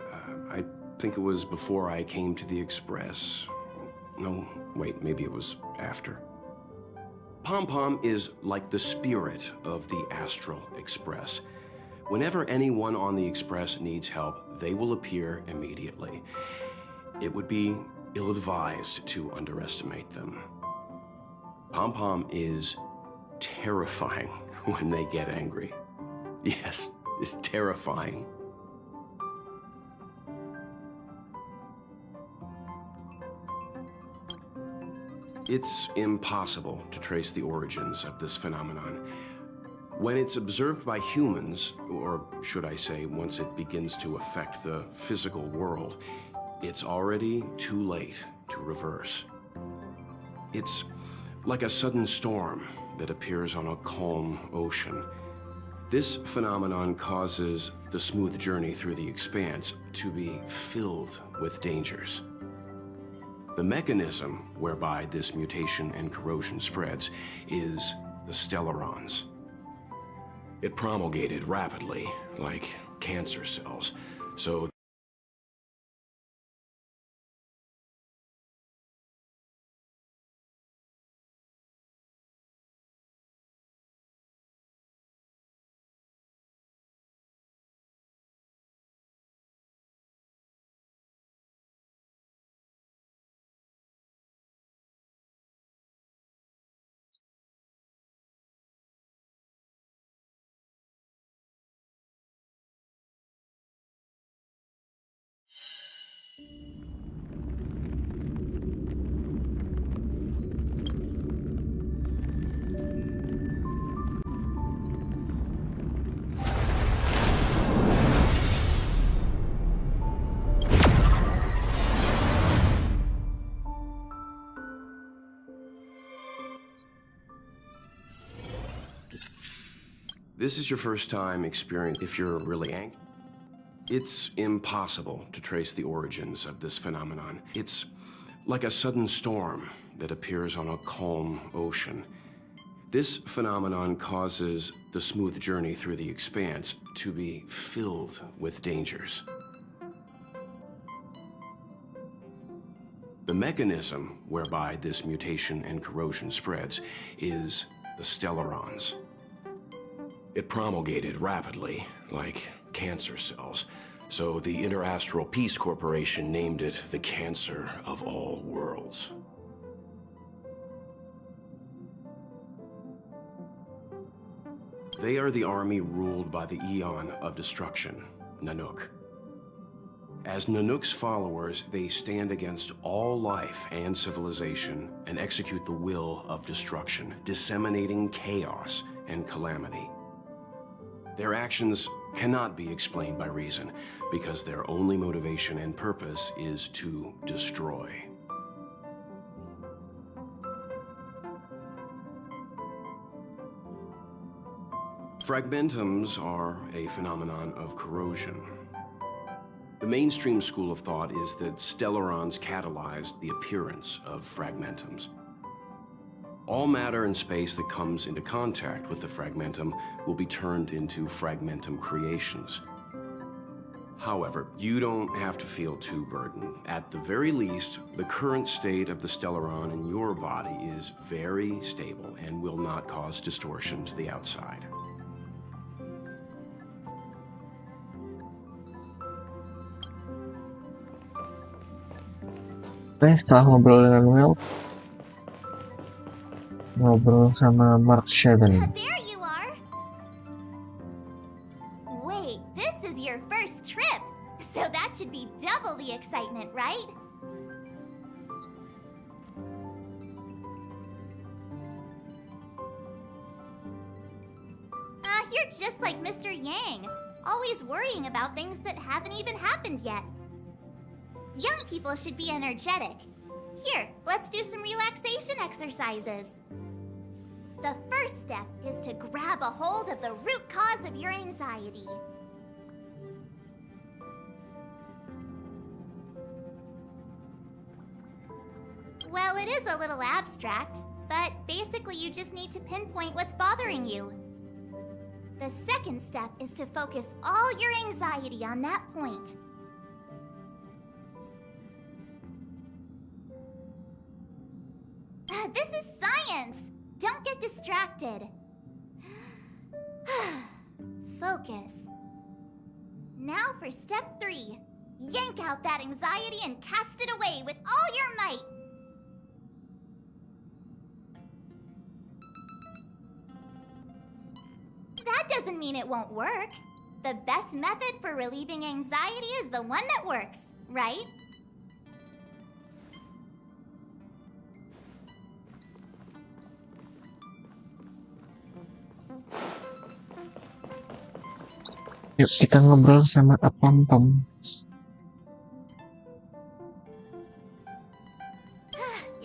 I: I think it was before I came to the Express. No, wait, maybe it was after. Pom Pom is like the spirit of the Astral Express. Whenever anyone on the Express needs help, they will appear immediately. It would be ill-advised to underestimate them. Pom Pom is terrifying when they get angry. Yes, it's terrifying. It's impossible to trace the origins of this phenomenon. When it's observed by humans, or should I say, once it begins to affect the physical world, it's already too late to reverse. It's like a sudden storm that appears on a calm ocean. This phenomenon causes the smooth journey through the expanse to be filled with dangers. The mechanism whereby this mutation and corrosion spreads is the stellarons. It promulgated rapidly, like cancer cells, so this is your first time experiencing, if you're really angry. It's impossible to trace the origins of this phenomenon. It's like a sudden storm that appears on a calm ocean. This phenomenon causes the smooth journey through the expanse to be filled with dangers. The mechanism whereby this mutation and corrosion spreads is the stellarons. It promulgated rapidly, like cancer cells, so the Interastral Peace Corporation named it the cancer of all worlds. They are the army ruled by the Eon of Destruction, Nanook. As Nanook's followers, they stand against all life and civilization and execute the will of destruction, disseminating chaos and calamity. Their actions cannot be explained by reason, because their only motivation and purpose is to destroy. Fragmentums are a phenomenon of corrosion. The mainstream school of thought is that stellarons catalyzed the appearance of fragmentums. All matter and space that comes into contact with the fragmentum will be turned into fragmentum creations. However, you don't have to feel too burdened. At the very least, the current state of the stellaron in your body is very stable and will not cause distortion to the outside.
B: Setelah ngobrol dengan Will, ngobrol sama Mark Sheridan.
E: There you are! Wait, this is your first trip! So that should be double the excitement, right? You're just like Mr. Yang, always worrying about things that haven't even happened yet. Young people should be energetic. Here, let's do some relaxation exercises. The first step is to grab a hold of the root cause of your anxiety. Well, it is a little abstract, but basically you just need to pinpoint what's bothering you. The second step is to focus all your anxiety on that point. This is science! Don't get distracted. Focus. Now for step 3. Yank out that anxiety and cast it away with all your might. That doesn't mean it won't work. The best method for relieving anxiety is the one that works, right?
B: Yuk kita ngobrol sama Pom-Pom.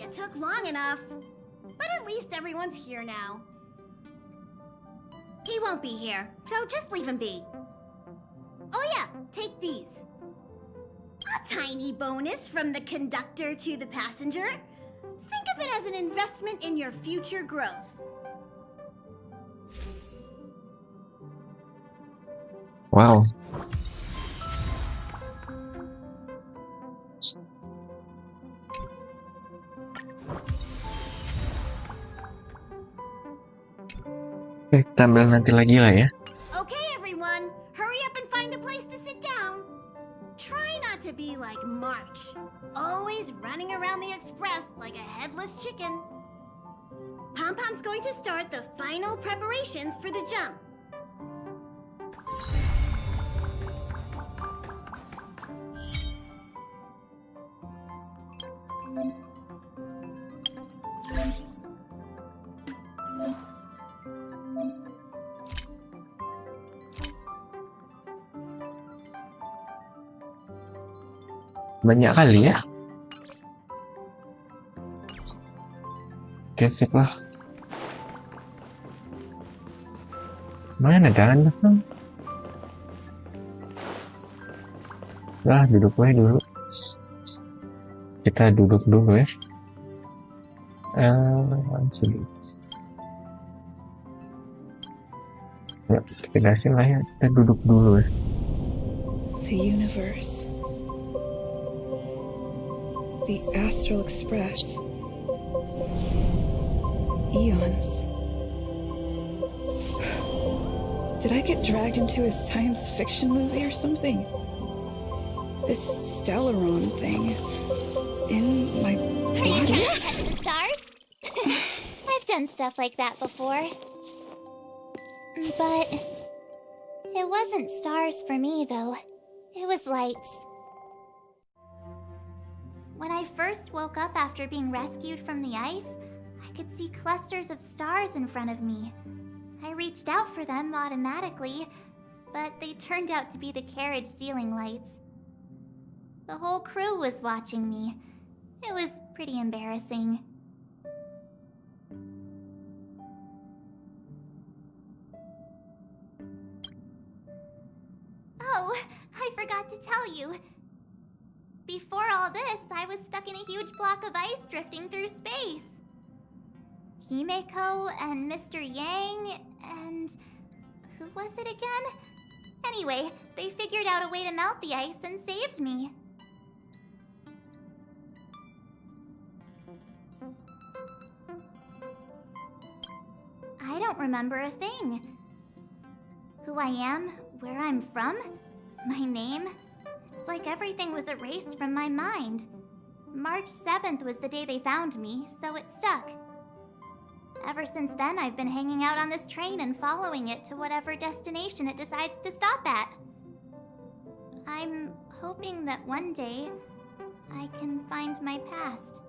H: You took long enough. But at least everyone's here now. He won't be here, so just leave him be. Oh yeah, take these. A tiny bonus from the conductor to the passenger. Think of it as an investment in your future growth.
B: Wow. Oke, kita ambil nanti lagi lah ya.
H: Okay, everyone, hurry up and find a place to sit down. Try not to be like March, always running around the express like a headless chicken. Pom-Pom's going to start the final preparations for the jump.
B: Banyak kali ya. Gesek lah. Mana kan? Lah, duduk aja dulu. Kita duduk dulu ya. Langsung. Ya, kita kasih lah ya. Kita duduk dulu ya.
J: The universe. The Astral Express. Eons. Did I get dragged into a science fiction movie or something? This stellaron thing in my
E: Are you
J: body?
E: counting the stars? I've done stuff like that before. But it wasn't stars for me, though. It was lights. When I first woke up after being rescued from the ice, I could see clusters of stars in front of me. I reached out for them automatically, but they turned out to be the carriage ceiling lights. The whole crew was watching me. It was pretty embarrassing. Oh, I forgot to tell you. Before all this, I was stuck in a huge block of ice drifting through space. Himeko and Mr. Yang and... who was it again? Anyway, they figured out a way to melt the ice and saved me. I don't remember a thing. Who I am, where I'm from, my name. It's like everything was erased from my mind. March 7th was the day they found me, so it stuck. Ever since then, I've been hanging out on this train and following it to whatever destination it decides to stop at. I'm hoping that one day I can find my past.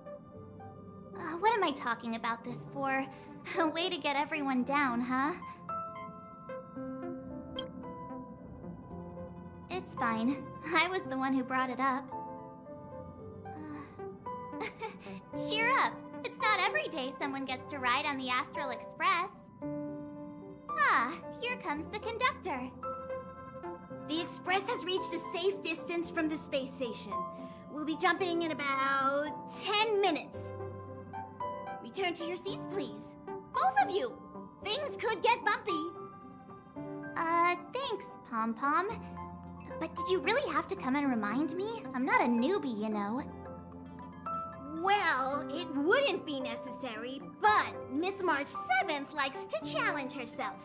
E: What am I talking about this for? A way to get everyone down, huh? It's fine. I was the one who brought it up. Cheer up! It's not every day someone gets to ride on the Astral Express. Ah, here comes the conductor.
H: The Express has reached a safe distance from the space station. We'll be jumping in about 10 minutes. Return to your seats, please. Both of you! Things could get bumpy.
E: Thanks, Pom Pom. But did you really have to come and remind me? I'm not a newbie, you know.
H: Well, it wouldn't be necessary, but Miss March 7th likes to challenge herself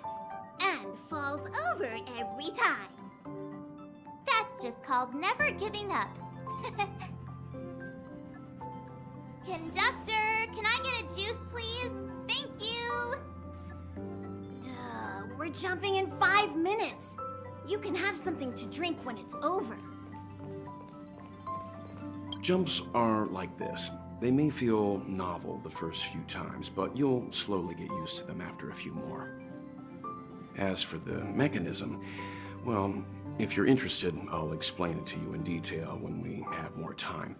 H: and falls over every time.
E: That's just called never giving up. Conductor, can I get a juice, please? Thank you!
H: We're jumping in 5 minutes. You can have something to drink when it's over.
I: Jumps are like this. They may feel novel the first few times, but you'll slowly get used to them after a few more. As for the mechanism, well, if you're interested, I'll explain it to you in detail when we have more time.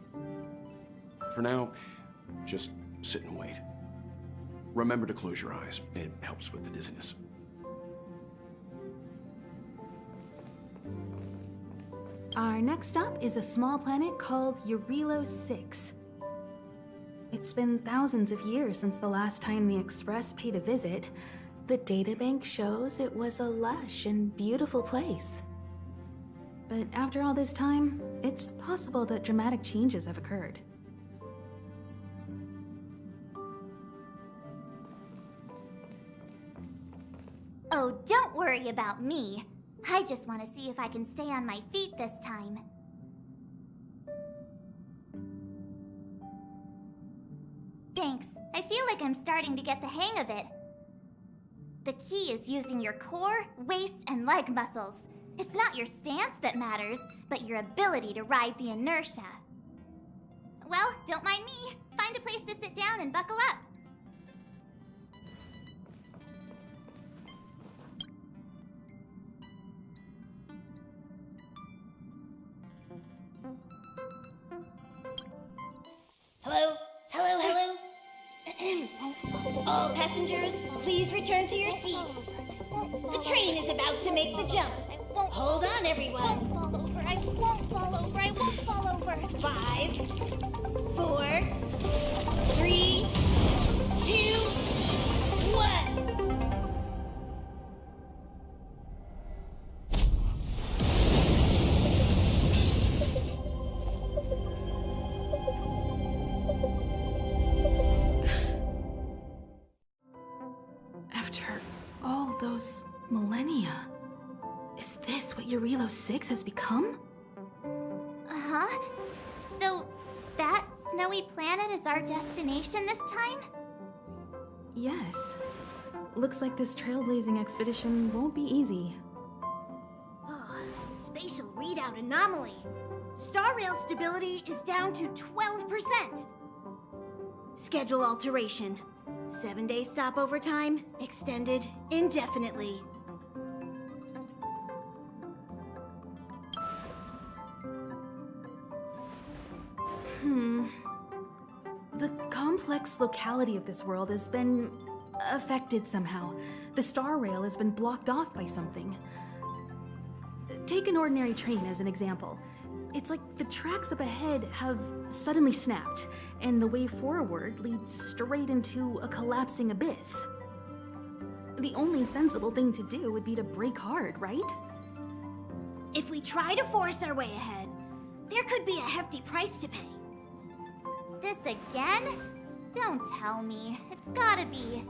I: For now, just sit and wait. Remember to close your eyes. It helps with the dizziness.
F: Our next stop is a small planet called Eurilo 6. It's been thousands of years since the last time the Express paid a visit. The databank shows it was a lush and beautiful place. But after all this time, it's possible that dramatic changes have occurred.
E: Oh, don't worry about me. I just want to see if I can stay on my feet this time. Thanks. I feel like I'm starting to get the hang of it. The key is using your core, waist, and leg muscles. It's not your stance that matters, but your ability to ride the inertia. Well, don't mind me. Find a place to sit down and buckle up.
H: Hello? Hello, hello? All passengers, please return to your seats. The train is about to make the jump. Hold on, everyone.
E: I won't fall over. I won't fall over. I won't fall over.
H: 5, 4, 3, 2, 1.
F: After all those millennia, is this what Eurilo 6 has become?
E: Uh-huh. So, that snowy planet is our destination this time?
F: Yes. Looks like this trailblazing expedition won't be easy.
H: Spatial readout anomaly. Star rail stability is down to 12%. Schedule alteration. 7-day stopover time extended indefinitely.
F: The complex locality of this world has been affected somehow. The star rail has been blocked off by something. Take an ordinary train as an example. It's like the tracks up ahead have suddenly snapped, and the way forward leads straight into a collapsing abyss. The only sensible thing to do would be to brake hard, right?
H: If we try to force our way ahead, there could be a hefty price to pay.
E: This again? Don't tell me. It's gotta be.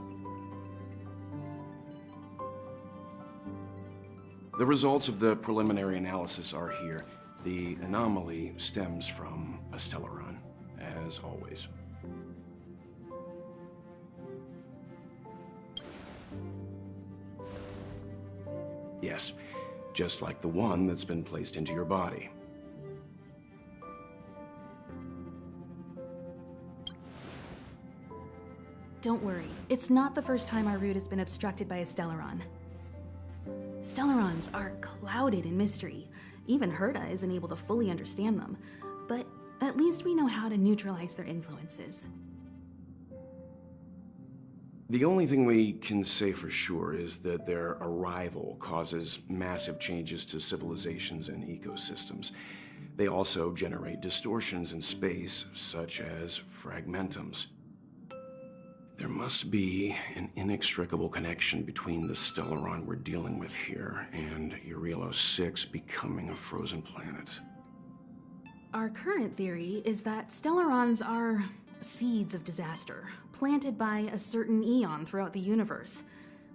I: The results of the preliminary analysis are here. The anomaly stems from a stellaron, as always. Yes, just like the one that's been placed into your body.
F: Don't worry, it's not the first time our route has been obstructed by a stellaron. Stellarons are clouded in mystery. Even Herta isn't able to fully understand them, but at least we know how to neutralize their influences.
I: The only thing we can say for sure is that their arrival causes massive changes to civilizations and ecosystems. They also generate distortions in space, such as fragmentums. There must be an inextricable connection between the stellaron we're dealing with here and Eurilo 6 becoming a frozen planet.
F: Our current theory is that stellarons are seeds of disaster, planted by a certain eon throughout the universe.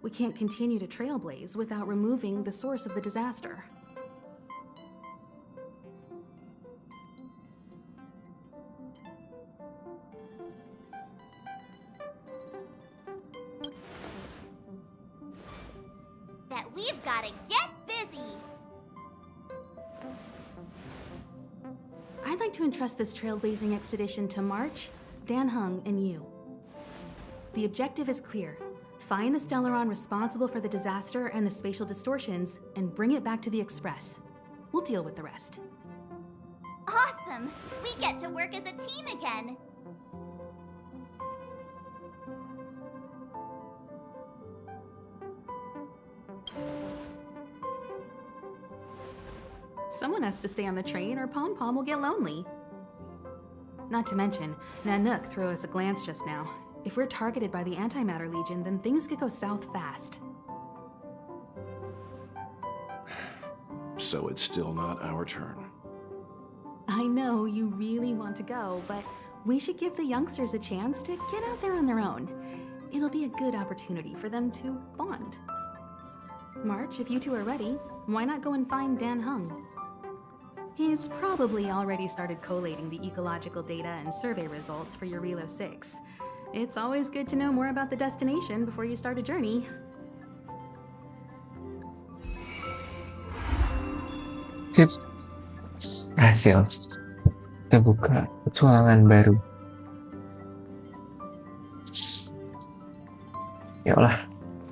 F: We can't continue to trailblaze without removing the source of the disaster.
E: That we've gotta get busy!
F: I'd like to entrust this trailblazing expedition to March, Dan Heng, and you. The objective is clear. Find the stellaron responsible for the disaster and the spatial distortions, and bring it back to the Express. We'll deal with the rest.
E: Awesome! We get to work as a team again!
F: Someone has to stay on the train or Pom Pom will get lonely. Not to mention, Nanook threw us a glance just now. If we're targeted by the Antimatter Legion, then things could go south fast.
I: So it's still not our turn.
F: I know you really want to go, but we should give the youngsters a chance to get out there on their own. It'll be a good opportunity for them to bond. March, if you two are ready, why not go and find Dan Heng? He's probably already started collating the ecological data and survey results for Eurilo 6. It's always good to know more about the destination before you start a journey.
B: Sip. Hasil. Kita buka petualangan baru. Yalah.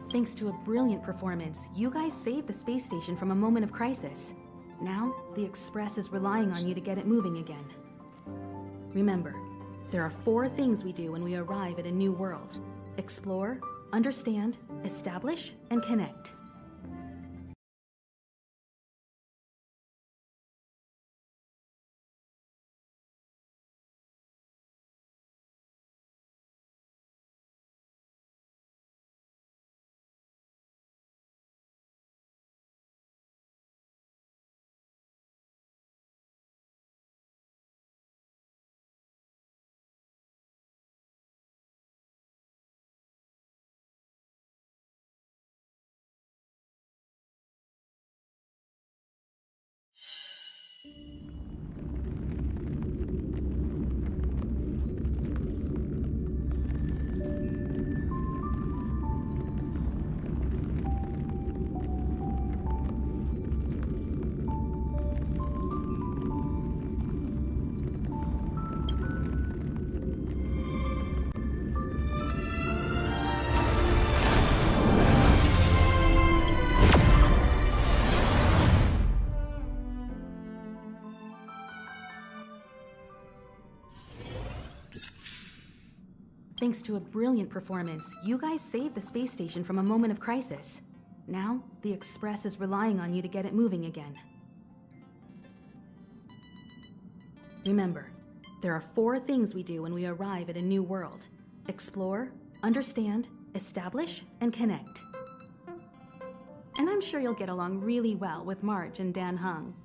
F: Thanks to a brilliant performance, you guys saved the space station from a moment of crisis. Now, the Express is relying on you to get it moving again. Remember, there are 4 things we do when we arrive at a new world: explore, understand, establish, and connect. Thanks to a brilliant performance, you guys saved the space station from a moment of crisis. Now, the Express is relying on you to get it moving again. Remember, there are 4 things we do when we arrive at a new world: explore, understand, establish, and connect. And I'm sure you'll get along really well with March and Dan Hung.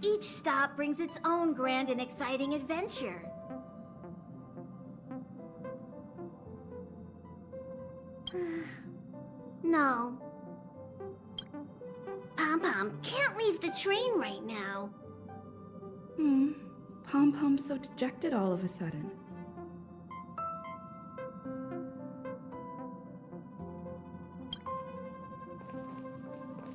H: Each stop brings its own grand and exciting adventure. No. Pom-Pom can't leave the train right now.
J: Pom-Pom's so dejected all of a sudden.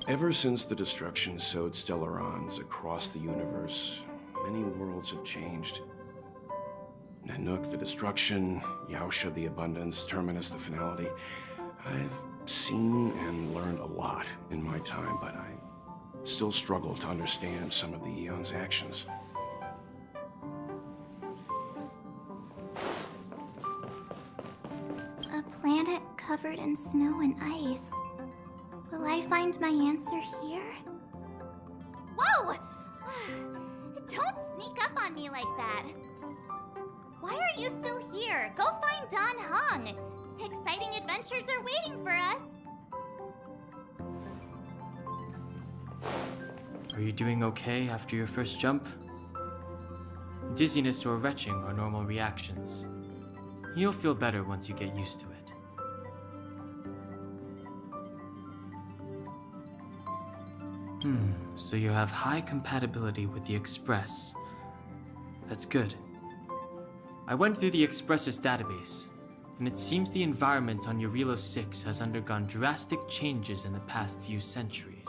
I: Ever since the destruction sowed Stellarons across the universe, many worlds have changed. Nanook, the destruction, Yaosha, the abundance, Terminus, the finality. I've seen and learned a lot in my time, but I still struggle to understand some of the Eon's actions.
E: A planet covered in snow and ice. Will I find my answer here? Whoa! Don't sneak up on me like that. Why are you still here? Go find Don Hung. Exciting adventures are waiting for us.
D: Are you doing okay after your first jump? Dizziness or retching are normal reactions. You'll feel better once you get used to it. So you have high compatibility with the Express. That's good. I went through the Express's database, and it seems the environment on Eurilo 6 has undergone drastic changes in the past few centuries.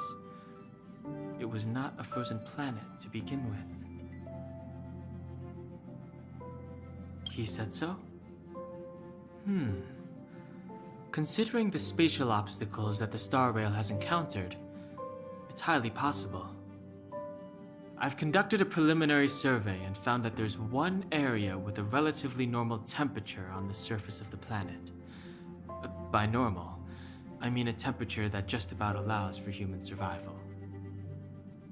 D: It was not a frozen planet to begin with. He said so? Considering the spatial obstacles that the Star Rail has encountered, it's highly possible. I've conducted a preliminary survey and found that there's one area with a relatively normal temperature on the surface of the planet. By normal, I mean a temperature that just about allows for human survival.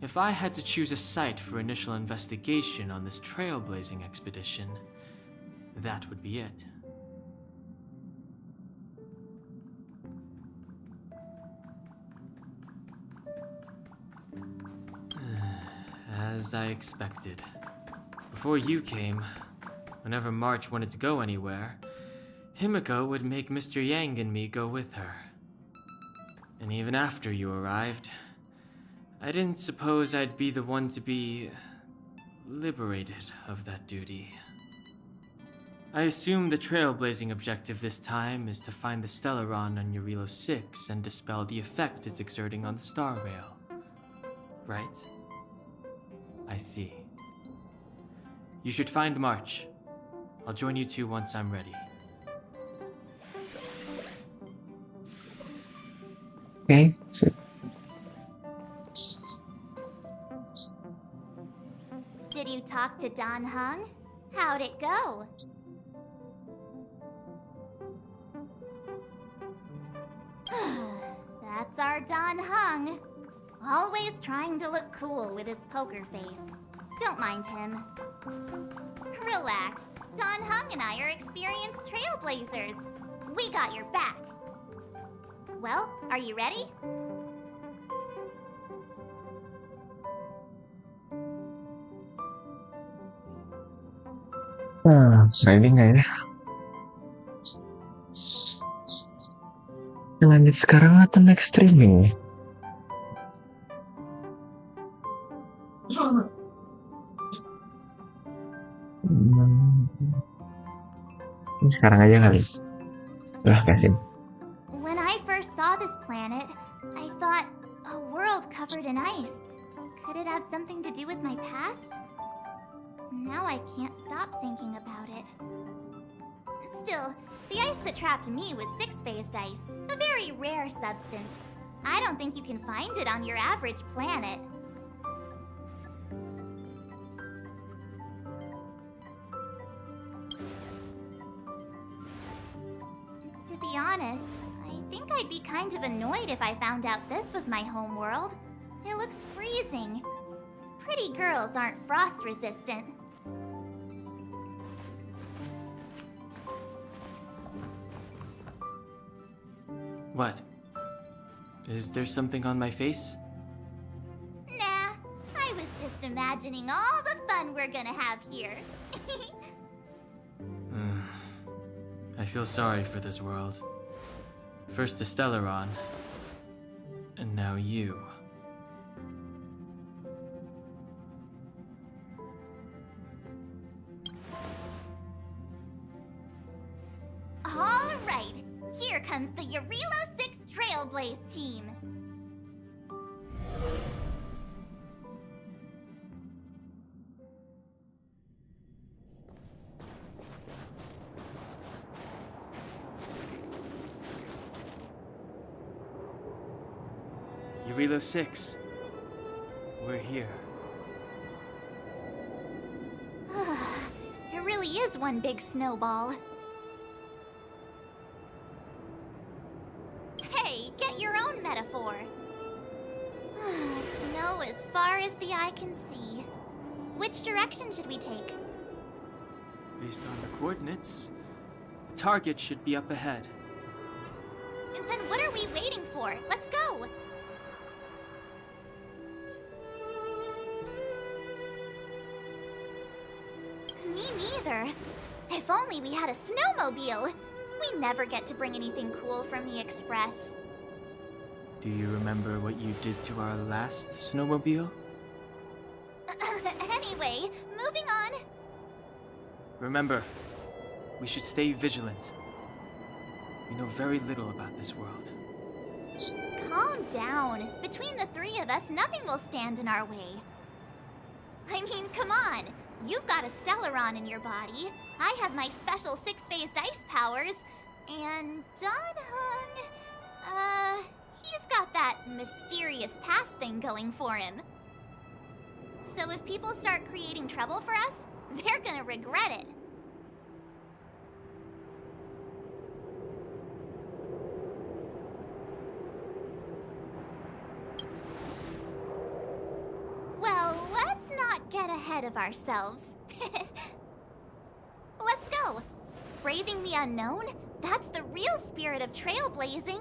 D: If I had to choose a site for initial investigation on this trailblazing expedition, that would be it. As I expected. Before you came, whenever March wanted to go anywhere, Himiko would make Mr. Yang and me go with her. And even after you arrived, I didn't suppose I'd be the one to be liberated of that duty. I assume the trailblazing objective this time is to find the Stellaron on Eurilo 6 and dispel the effect it's exerting on the Star Rail. Right? I see. You should find March. I'll join you two once I'm ready.
B: Okay, sip.
E: Did you talk to Don Hung? How'd it go? That's our Don Hung. Always trying to look cool with his poker face. Don't mind him. Relax. Don Hung and I are experienced trailblazers. We got your back. Well, are you ready?
B: Ready nggak ya? Lanjut sekarang atau next streaming? Sekarang aja kali. Udah kasih.
E: When I first saw this planet, I thought, a world covered in ice. Could it have something to do with my past? Now I can't stop thinking about it. Still, the ice that trapped me was six-phased ice, a very rare substance. I don't think you can find it on your average planet. To be honest, I I think I'd be kind of annoyed if I found out this was my home world. It looks freezing. Pretty girls aren't frost resistant.
D: What? Is there something on my face?
E: Nah, I was just imagining all the fun we're gonna have here.
D: I feel sorry for this world. First the Stellaron, and now you.
E: All right, here comes the Yarilo 6 Trailblaze team.
D: Yarilo 6. We're here.
E: It really is one big snowball. Hey, get your own metaphor. Snow as far as the eye can see. Which direction should we take?
D: Based on the coordinates, the target should be up ahead.
E: Then what are we waiting for? Let's go! Me neither. If only we had a snowmobile. We never get to bring anything cool from the Express.
D: Do you remember what you did to our last snowmobile?
E: Anyway, moving on.
D: Remember, we should stay vigilant. We know very little about this world.
E: Calm down. Between the three of us, nothing will stand in our way. I mean, come on. You've got a Stellaron in your body. I have my special six-phased ice powers. And Danhung, he's got that mysterious past thing going for him. So if people start creating trouble for us, they're gonna regret it. Well, let's not get ahead of ourselves. Let's go. Braving the unknown? That's the real spirit of trailblazing.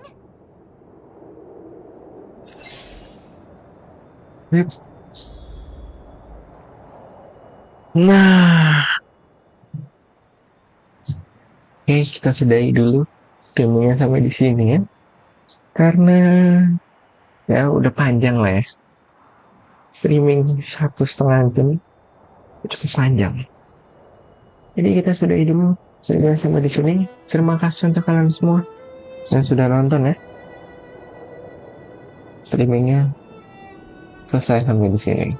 B: Nah. Oke, kita sudahi dulu filmnya sampai di sini ya. Karena ya udah panjang lah ya. Streaming 1,5 jam cukup panjang. Jadi kita sudahi dulu. Sudah sampai di sini. Terima kasih untuk kalian semua yang sudah nonton ya. Streamingnya selesai sampai di sini.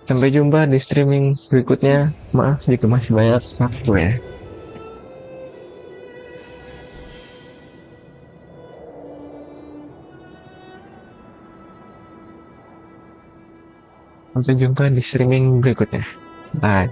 B: Sampai jumpa di streaming berikutnya. Maaf jika masih banyak waktu ya. Sampai jumpa di streaming berikutnya. Bye.